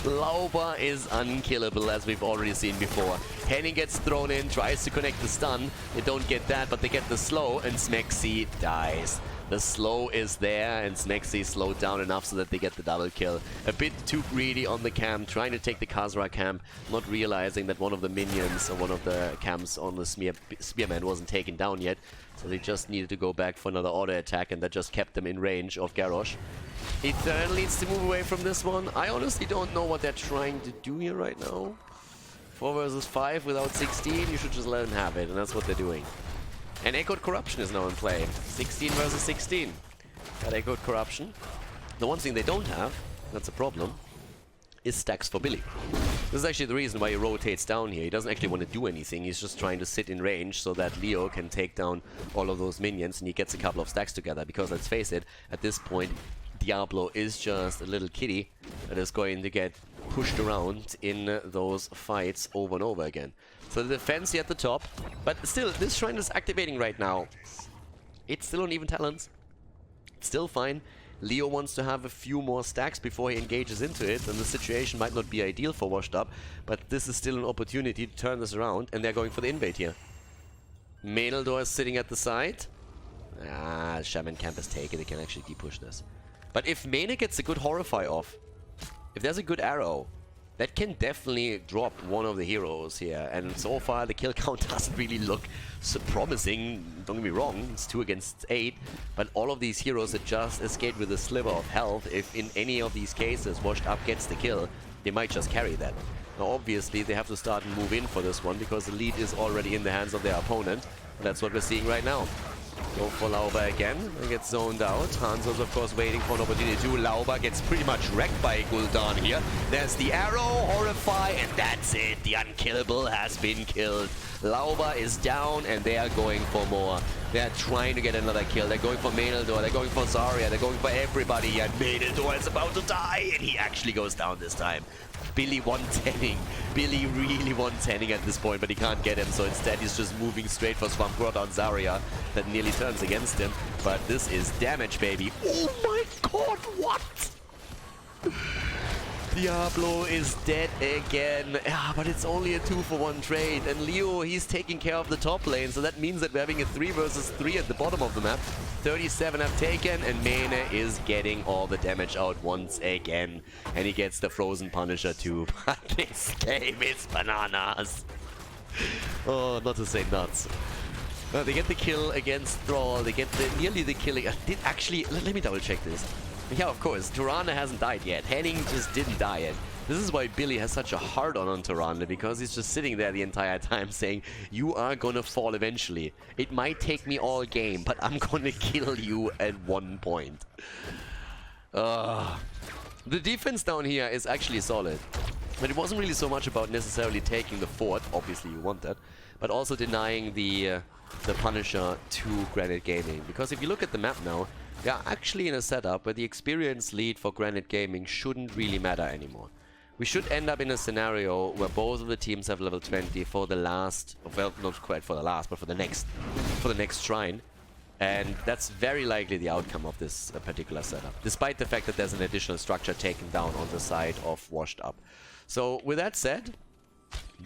Lauber is unkillable, as we've already seen before. Henning gets thrown in, tries to connect the stun. They don't get that, but they get the slow, and Smexy dies. The slow is there, and Smexy slowed down enough so that they get the double kill. A bit too greedy on the camp, trying to take the Khazra camp, not realizing that one of the minions or one of the camps on the Spearman wasn't taken down yet. So they just needed to go back for another auto attack, and that just kept them in range of GARROSH. Eternal needs to move away from this one. I honestly don't know what they're trying to do here right now. 4 versus 5 without 16, you should just let them have it, and that's what they're doing. And Echoed Corruption is now in play. 16 versus 16. Got Echoed Corruption. The one thing they don't have, that's a problem, is stacks for Billy. This is actually the reason why he rotates down here. He doesn't actually want to do anything. He's just trying to sit in range so that Leo can take down all of those minions and he gets a couple of stacks together. Because let's face it, at this point, Diablo is just a little kitty that is going to get pushed around in those fights over and over again. So the defense here at the top, but still, this shrine is activating right now. It's still on even talents. It's still fine. Leo wants to have a few more stacks before he engages into it, and the situation might not be ideal for Washed Up, but this is still an opportunity to turn this around, and they're going for the invade here. Menaldor is sitting at the side. Shaman camp is taken. They can actually de-push this. But if Mene gets a good Horrify off, if there's a good arrow, that can definitely drop one of the heroes here. And so far, the kill count doesn't really look so promising. Don't get me wrong, it's 2 against 8. But all of these heroes that just escaped with a sliver of health, if in any of these cases Washed Up gets the kill, they might just carry that. Now, obviously, they have to start and move in for this one because the lead is already in the hands of their opponent. And that's what we're seeing right now. Go for Lauber again. They get zoned out. Hanzo's, of course, waiting for an opportunity to. Lauber gets pretty much wrecked by Gul'dan here. There's the arrow, Horrify, and that's it. The unkillable has been killed. Lauber is down, and they are going for more. They're trying to get another kill. They're going for Menaldor. They're going for Zarya. They're going for everybody. And Menaldor is about to die, and he actually goes down this time. Billy one-10ing. Billy really one-10ing at this point, but he can't get him, so instead he's just moving straight for Swampgrot on Zarya. That nearly turns against him, but this is damage, baby. Oh my god, what? Diablo is dead again. Yeah, but it's only a 2-for-1 trade, and Leo, he's taking care of the top lane, so that means that we're having a 3 versus 3 at the bottom of the map. 37 have taken, and Mene is getting all the damage out once again. And he gets the Frozen Punisher too. But this game is bananas. Oh, not to say nuts. They get the kill against Thrall. They get nearly the kill. Actually, let me double check this. Yeah, of course, TYRANDE hasn't died yet. Henning just didn't die yet. This is why Billy has such a hard-on on TYRANDE, because he's just sitting there the entire time saying, you are gonna fall eventually. It might take me all game, but I'm gonna kill you at one point. The defense down here is actually solid. But it wasn't really so much about necessarily taking the fort, obviously you want that, but also denying the Punisher to Granit Gaming. Because if you look at the map now, we are actually in a setup where the experience lead for Granit Gaming shouldn't really matter anymore. We should end up in a scenario where both of the teams have level 20 for the last, well, not quite for the last, but for the next shrine. And that's very likely the outcome of this particular setup, despite the fact that there's an additional structure taken down on the side of Washed Up. So with that said,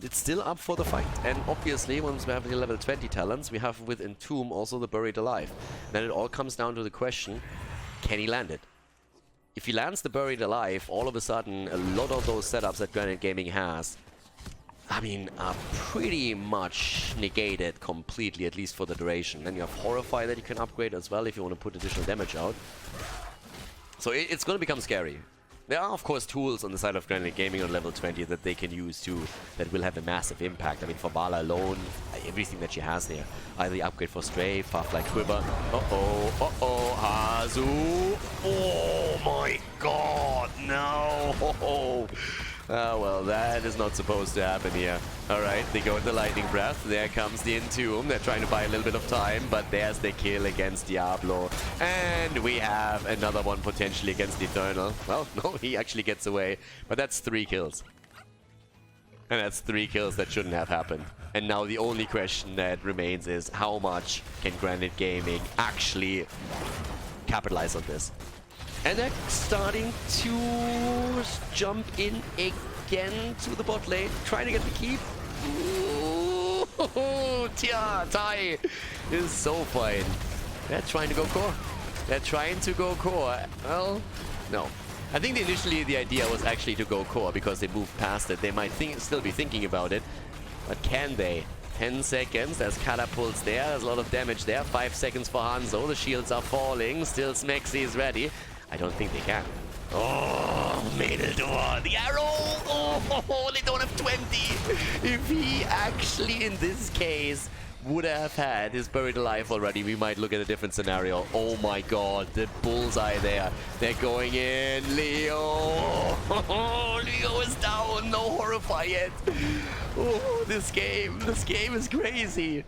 it's still up for the fight, and obviously once we have the level 20 talents, we have with Entomb also the Buried Alive. Then it all comes down to the question, can he land it? If he lands the Buried Alive, all of a sudden a lot of those setups that Granit Gaming has, I mean, are pretty much negated completely, at least for the duration. Then you have Horrify that you can upgrade as well if you want to put additional damage out. So it's going to become scary. There are, of course, tools on the side of Granit Gaming on level 20 that they can use too, that will have a massive impact. I mean, for Bala alone, everything that she has there. Either the upgrade for Stray, Far-Fly Quiver. Hazu. Oh my god, no. Oh, well, that is not supposed to happen here. Alright, they go with the Lightning Breath. There comes the Entomb. They're trying to buy a little bit of time, but there's the kill against Diablo. And we have another one potentially against Eternal. Well, no, he actually gets away. But that's 3 kills. And that's 3 kills that shouldn't have happened. And now the only question that remains is how much can Granit Gaming actually capitalize on this? And they're starting to jump in again to the bot lane, trying to get the keep. Ooh, Tai is so fine. They're trying to go core. They're trying to go core. Well, no. I think initially the idea was actually to go core because they moved past it. They might still be thinking about it. But can they? 10 seconds, there's catapults there, there's a lot of damage there. 5 seconds for Hanzo, the shields are falling, still Smexy is ready. I don't think they can. Oh, Mädeldor, the arrow! Oh, they don't have 20! If he actually, in this case, would have had his buried alive already, we might look at a different scenario. Oh my god, the bullseye there. They're going in. Leo! Leo is down, no Horrify yet. Oh, this game is crazy.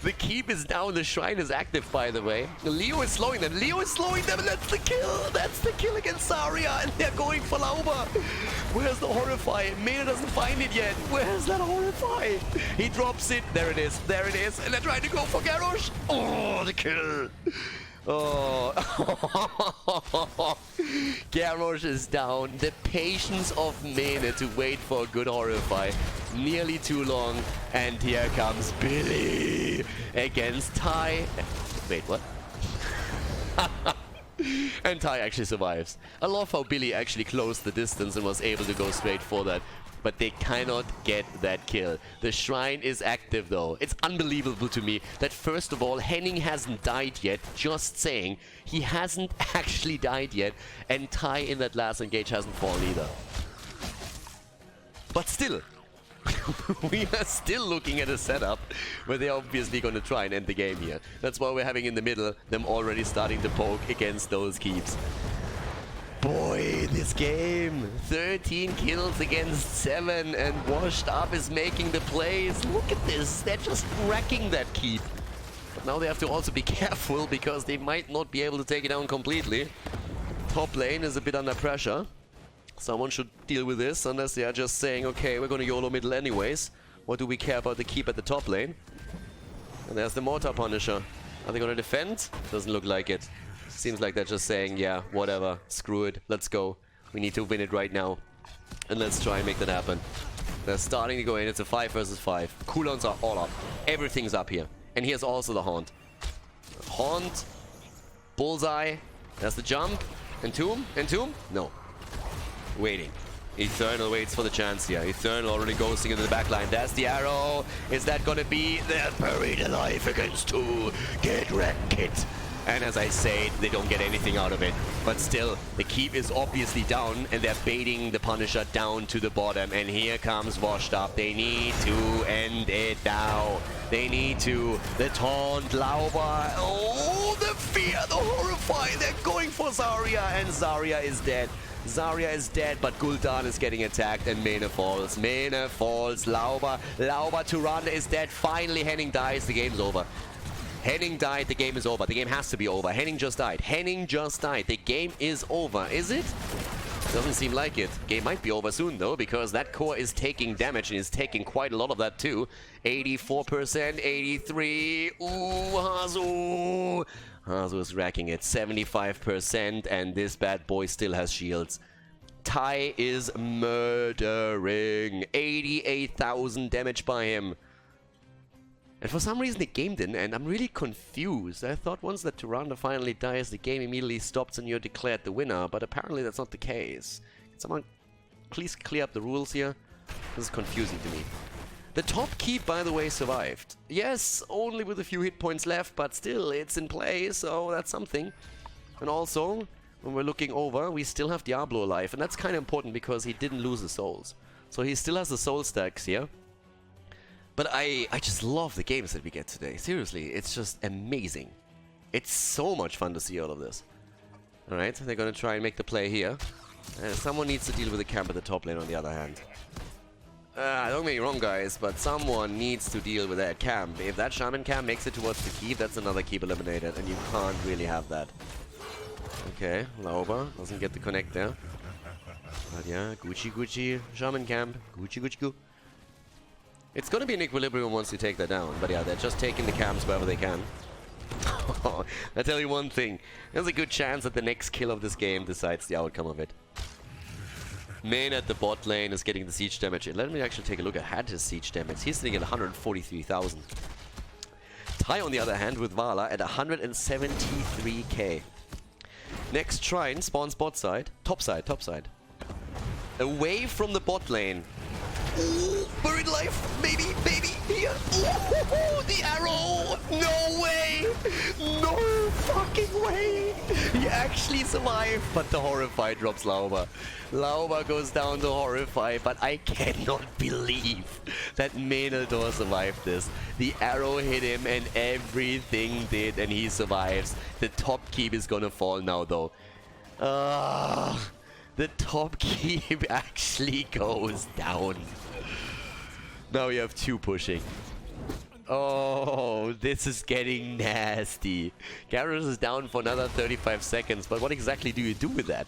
The keep is down, the shrine is active, by the way. Leo is slowing them, and that's the kill! That's the kill against Zarya, and they're going for Lauber. Where's the Horrify? Mena doesn't find it yet. Where's that Horrify? He drops it. There it is, and they're trying to go for Garrosh. Oh, the kill! Oh, Garrosh is down. The patience of Mena to wait for a good Horrify. Nearly too long. And here comes Billy against Tai. Wait, what? And Tai actually survives. I love how Billy actually closed the distance and was able to go straight for that. But they cannot get that kill. The shrine is active though. It's unbelievable to me that first of all Henning hasn't died yet. Just saying. He hasn't actually died yet. And Tai in that last engage hasn't fallen either. But still. We are still looking at a setup where they're obviously going to try and end the game here. That's why we're having in the middle them already starting to poke against those keeps. Boy, this game. 13 kills against 7 and Washed Up is making the plays. Look at this. They're just wrecking that keep. But now they have to also be careful because they might not be able to take it down completely. Top lane is a bit under pressure. Someone should deal with this unless they are just saying, okay, we're going to YOLO middle anyways. What do we care about the keep at the top lane? And there's the Mortar Punisher. Are they going to defend? Doesn't look like it. Seems like they're just saying, yeah, whatever, screw it, let's go. We need to win it right now. And let's try and make that happen. They're starting to go in. It's a 5 versus 5. Cooldowns are all up. Everything's up here. And here's also the Haunt. Haunt. Bullseye. There's the jump. Entomb? No. Waiting. Eternal waits for the chance here. Eternal already ghosting into the backline. That's the arrow. Is that gonna be? They're buried alive against 2. Get wrecked, kid. And as I say, they don't get anything out of it. But still, the keep is obviously down, and they're baiting the Punisher down to the bottom. And here comes Washed Up. They need to end it now. They need to. The taunt, Lauber. Oh, the fear, the Horrify. They're going for Zarya, and Zarya is dead. Zarya is dead, but Gul'dan is getting attacked, and Mena falls. Mena falls. Lauber. TYRANDE is dead. Finally, Henning dies. The game's over. Henning died, the game is over. The game has to be over. Henning just died. The game is over. Is it? Doesn't seem like it. Game might be over soon though, because that core is taking damage and is taking quite a lot of that too. 84%, 83. Ooh, Hazu. Hazu is racking it. 75%, and this bad boy still has shields. Tai is murdering. 88,000 damage by him. And for some reason the game didn't end. I'm really confused. I thought once that TYRANDE finally dies, the game immediately stops and you're declared the winner. But apparently that's not the case. Can someone please clear up the rules here? This is confusing to me. The top keep, by the way, survived. Yes, only with a few hit points left, but still, it's in play, so that's something. And also, when we're looking over, we still have Diablo alive. And that's kind of important because he didn't lose the souls. So he still has the soul stacks here. But I just love the games that we get today. Seriously, it's just amazing. It's so much fun to see all of this. Alright, they're gonna try and make the play here. Someone needs to deal with the camp at the top lane on the other hand. Don't get me wrong, guys, but someone needs to deal with that camp. If that shaman camp makes it towards the keep, that's another keep eliminated, and you can't really have that. Okay, Lauber doesn't get the connect there. But yeah, Gucci, shaman camp, Gucci. It's gonna be an equilibrium once you take that down, but yeah, they're just taking the camps wherever they can. I tell you one thing, there's a good chance that the next kill of this game decides the outcome of it. Main at the bot lane is getting the siege damage. Let me actually take a look at his siege damage. He's sitting at 143,000. Ty, on the other hand, with Vala at 173k. Next shrine spawns bot side. Top side. Away from the bot lane. Ooh, buried life, maybe, here. Ooh, the arrow! No way! No fucking way! He actually survived, but the Horrify drops Lauber. Lauber goes down to Horrify, but I cannot believe that Menaldor survived this. The arrow hit him and everything did, and he survives. The top keep is gonna fall now, though. The top keep actually goes down. Now you have 2 pushing. Oh, this is getting nasty. Garrosh is down for another 35 seconds, but what exactly do you do with that?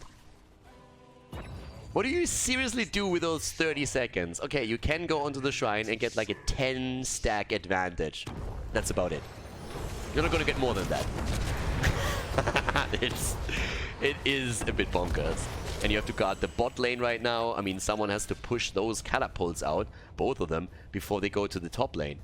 What do you seriously do with those 30 seconds? Okay, you can go onto the shrine and get like a 10 stack advantage. That's about it. You're not gonna get more than that. It is a bit bonkers. And you have to guard the bot lane right now. I mean, someone has to push those catapults out, both of them, before they go to the top lane.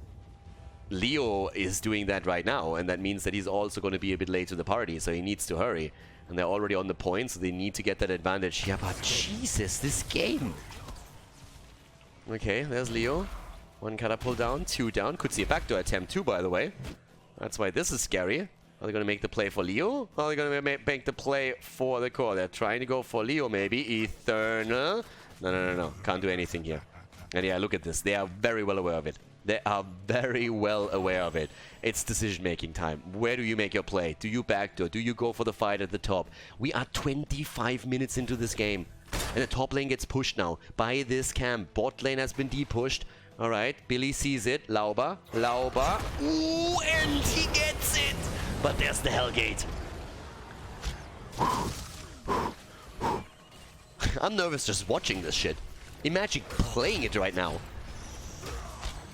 Leo is doing that right now, and that means that he's also going to be a bit late to the party, so he needs to hurry. And they're already on the point, so they need to get that advantage. Yeah, but Jesus, this game! Okay, there's Leo. 1 catapult down, 2 down. Could see a backdoor attempt too, by the way. That's why this is scary. Are they going to make the play for Leo? Or are they going to make the play for the core? They're trying to go for Leo, maybe. Eternal. No. Can't do anything here. And yeah, look at this. They are very well aware of it. They are very well aware of it. It's decision-making time. Where do you make your play? Do you backdoor? Do you go for the fight at the top? We are 25 minutes into this game. And the top lane gets pushed now by this camp. Bot lane has been de-pushed. Alright, Billy sees it. Lauber. Ooh, and he gets it! But there's the Hellgate. I'm nervous just watching this shit. Imagine playing it right now.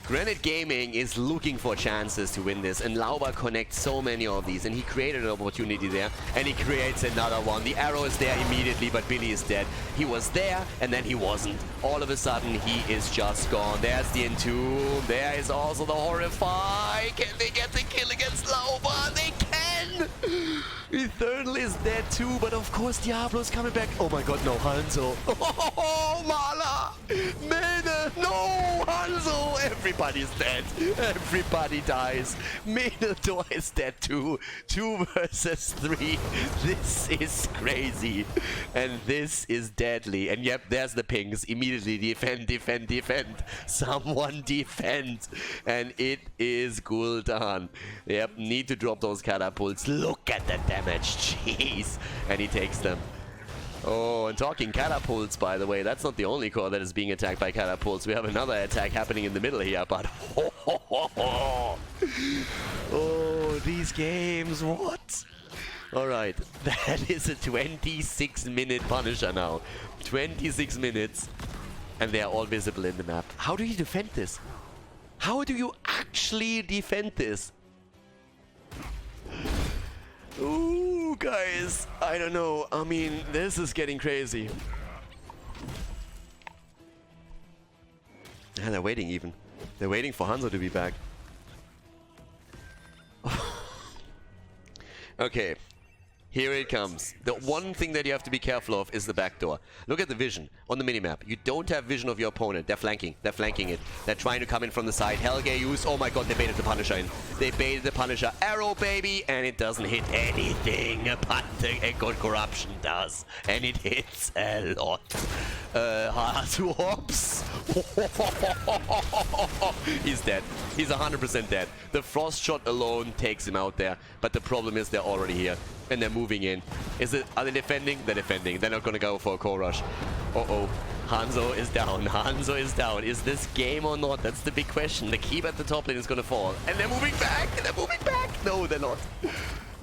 Granit Gaming is looking for chances to win this, and Lauber connects so many of these, and he created an opportunity there, and he creates another one. The arrow is there immediately, but Billy is dead. He was there, and then he wasn't. All of a sudden, he is just gone. There's the Entomb. There is also the Horrify. Can they get the kill against Lauber? They can! Eternal is dead too, but of course Diablo's coming back. Oh my god, no, Hanzo. Oh, Mala! Mene! No, Hanzo! Everybody's dead. Everybody dies. Menaldor is dead too. 2 versus 3. This is crazy. And this is deadly. And yep, there's the pings. Immediately defend. Someone defend. And it is Gul'dan. Yep, need to drop those catapults. Look at the damage. Jeez. And he takes them. Oh, and talking catapults, by the way, that's not the only core that is being attacked by catapults. We have another attack happening in the middle here, but oh, these games, what? Alright, that is a 26-minute Punisher now. 26 minutes, and they are all visible in the map. How do you defend this? How do you actually defend this? Ooh, guys, I don't know. I mean, this is getting crazy. And they're waiting even. They're waiting for Hanzo to be back. Okay, here it comes. The one thing that you have to be careful of is the backdoor. Look at the vision on the minimap. You don't have vision of your opponent. They're flanking. They're flanking it. They're trying to come in from the side. Hellgate use. Oh my god, they baited the Punisher in. They baited the Punisher. Arrow, baby. And it doesn't hit anything. But the good corruption does. And it hits a lot. Whoops. He's dead. He's 100% dead. The frost shot alone takes him out there. But the problem is they're already here. And they're moving in. Are they defending? They're defending. They're not going to go for a core rush. Uh-oh. Hanzo is down. Hanzo is down. Is this game or not? That's the big question. The keep at the top lane is going to fall. And they're moving back. And they're moving back. No, they're not.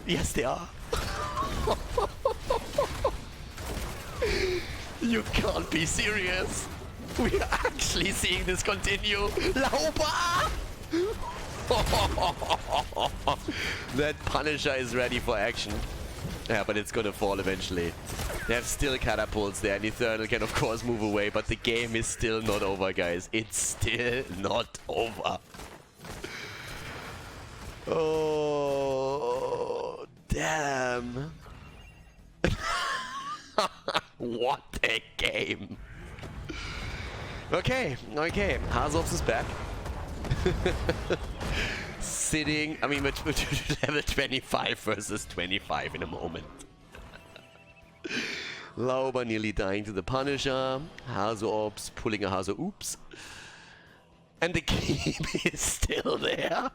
Yes, they are. You can't be serious. We are actually seeing this continue. Lauba! That Punisher is ready for action. Yeah, but it's gonna fall eventually. They have still catapults there, and Eternal can of course move away, but the game is still not over, guys. It's still not over. Oh, damn. What a game. Okay, okay. Hazops is back. Sitting, I mean, we're level 25 versus 25 in a moment. Lauba nearly dying to the Punisher. Hazops pulling a Hazo. Oops. And the game is still there.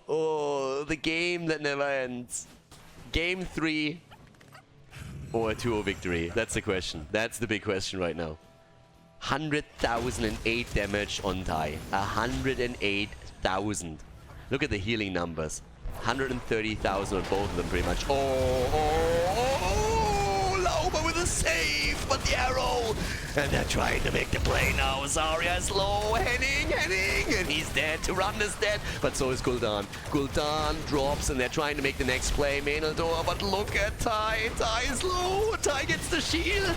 Oh, the game that never ends. Game 3 or a 2-0 victory? That's the question. That's the big question right now. 100,008 damage on Tai. 108,000. Look at the healing numbers. 130,000 on both of them pretty much. Oh, Lauba with a save, but the arrow. And they're trying to make the play now. Zarya is low, heading, and he's dead. Tyrande's dead, but so is Gul'dan. Gul'dan drops, and they're trying to make the next play. Menaldor, but look at Tai. Tai is low. Tai gets the shield,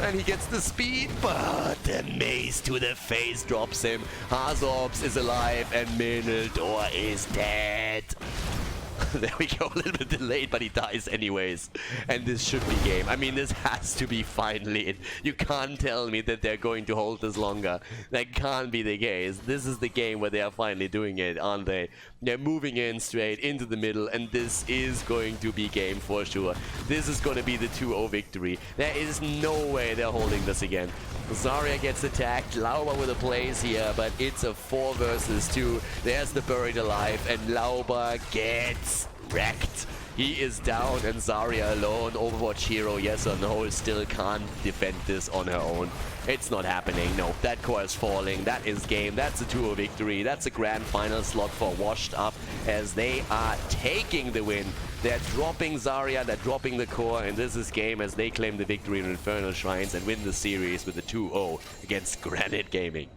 and he gets the speed, but the mace to the face drops him. Hazops is alive, and Menaldor is dead. There we go, a little bit delayed, but he dies anyways. And this should be game. I mean, this has to be finally it. You can't tell me that they're going to hold this longer. That can't be the case. This is the game where they are finally doing it, aren't they? They're moving in straight into the middle, and this is going to be game for sure. This is going to be the 2-0 victory. There is no way they're holding this again. Zarya gets attacked, Lauba with a place here, but it's a 4 versus 2. There's the buried alive, and Lauba gets wrecked. He is down, and Zarya alone, Overwatch hero, yes or no, still can't defend this on her own. It's not happening, no. That core is falling, that is game, that's a 2-0 victory, that's a grand final slot for Washed Up, as they are taking the win. They're dropping Zarya, they're dropping the core, and this is game as they claim the victory in Infernal Shrines and win the series with a 2-0 against Granit Gaming.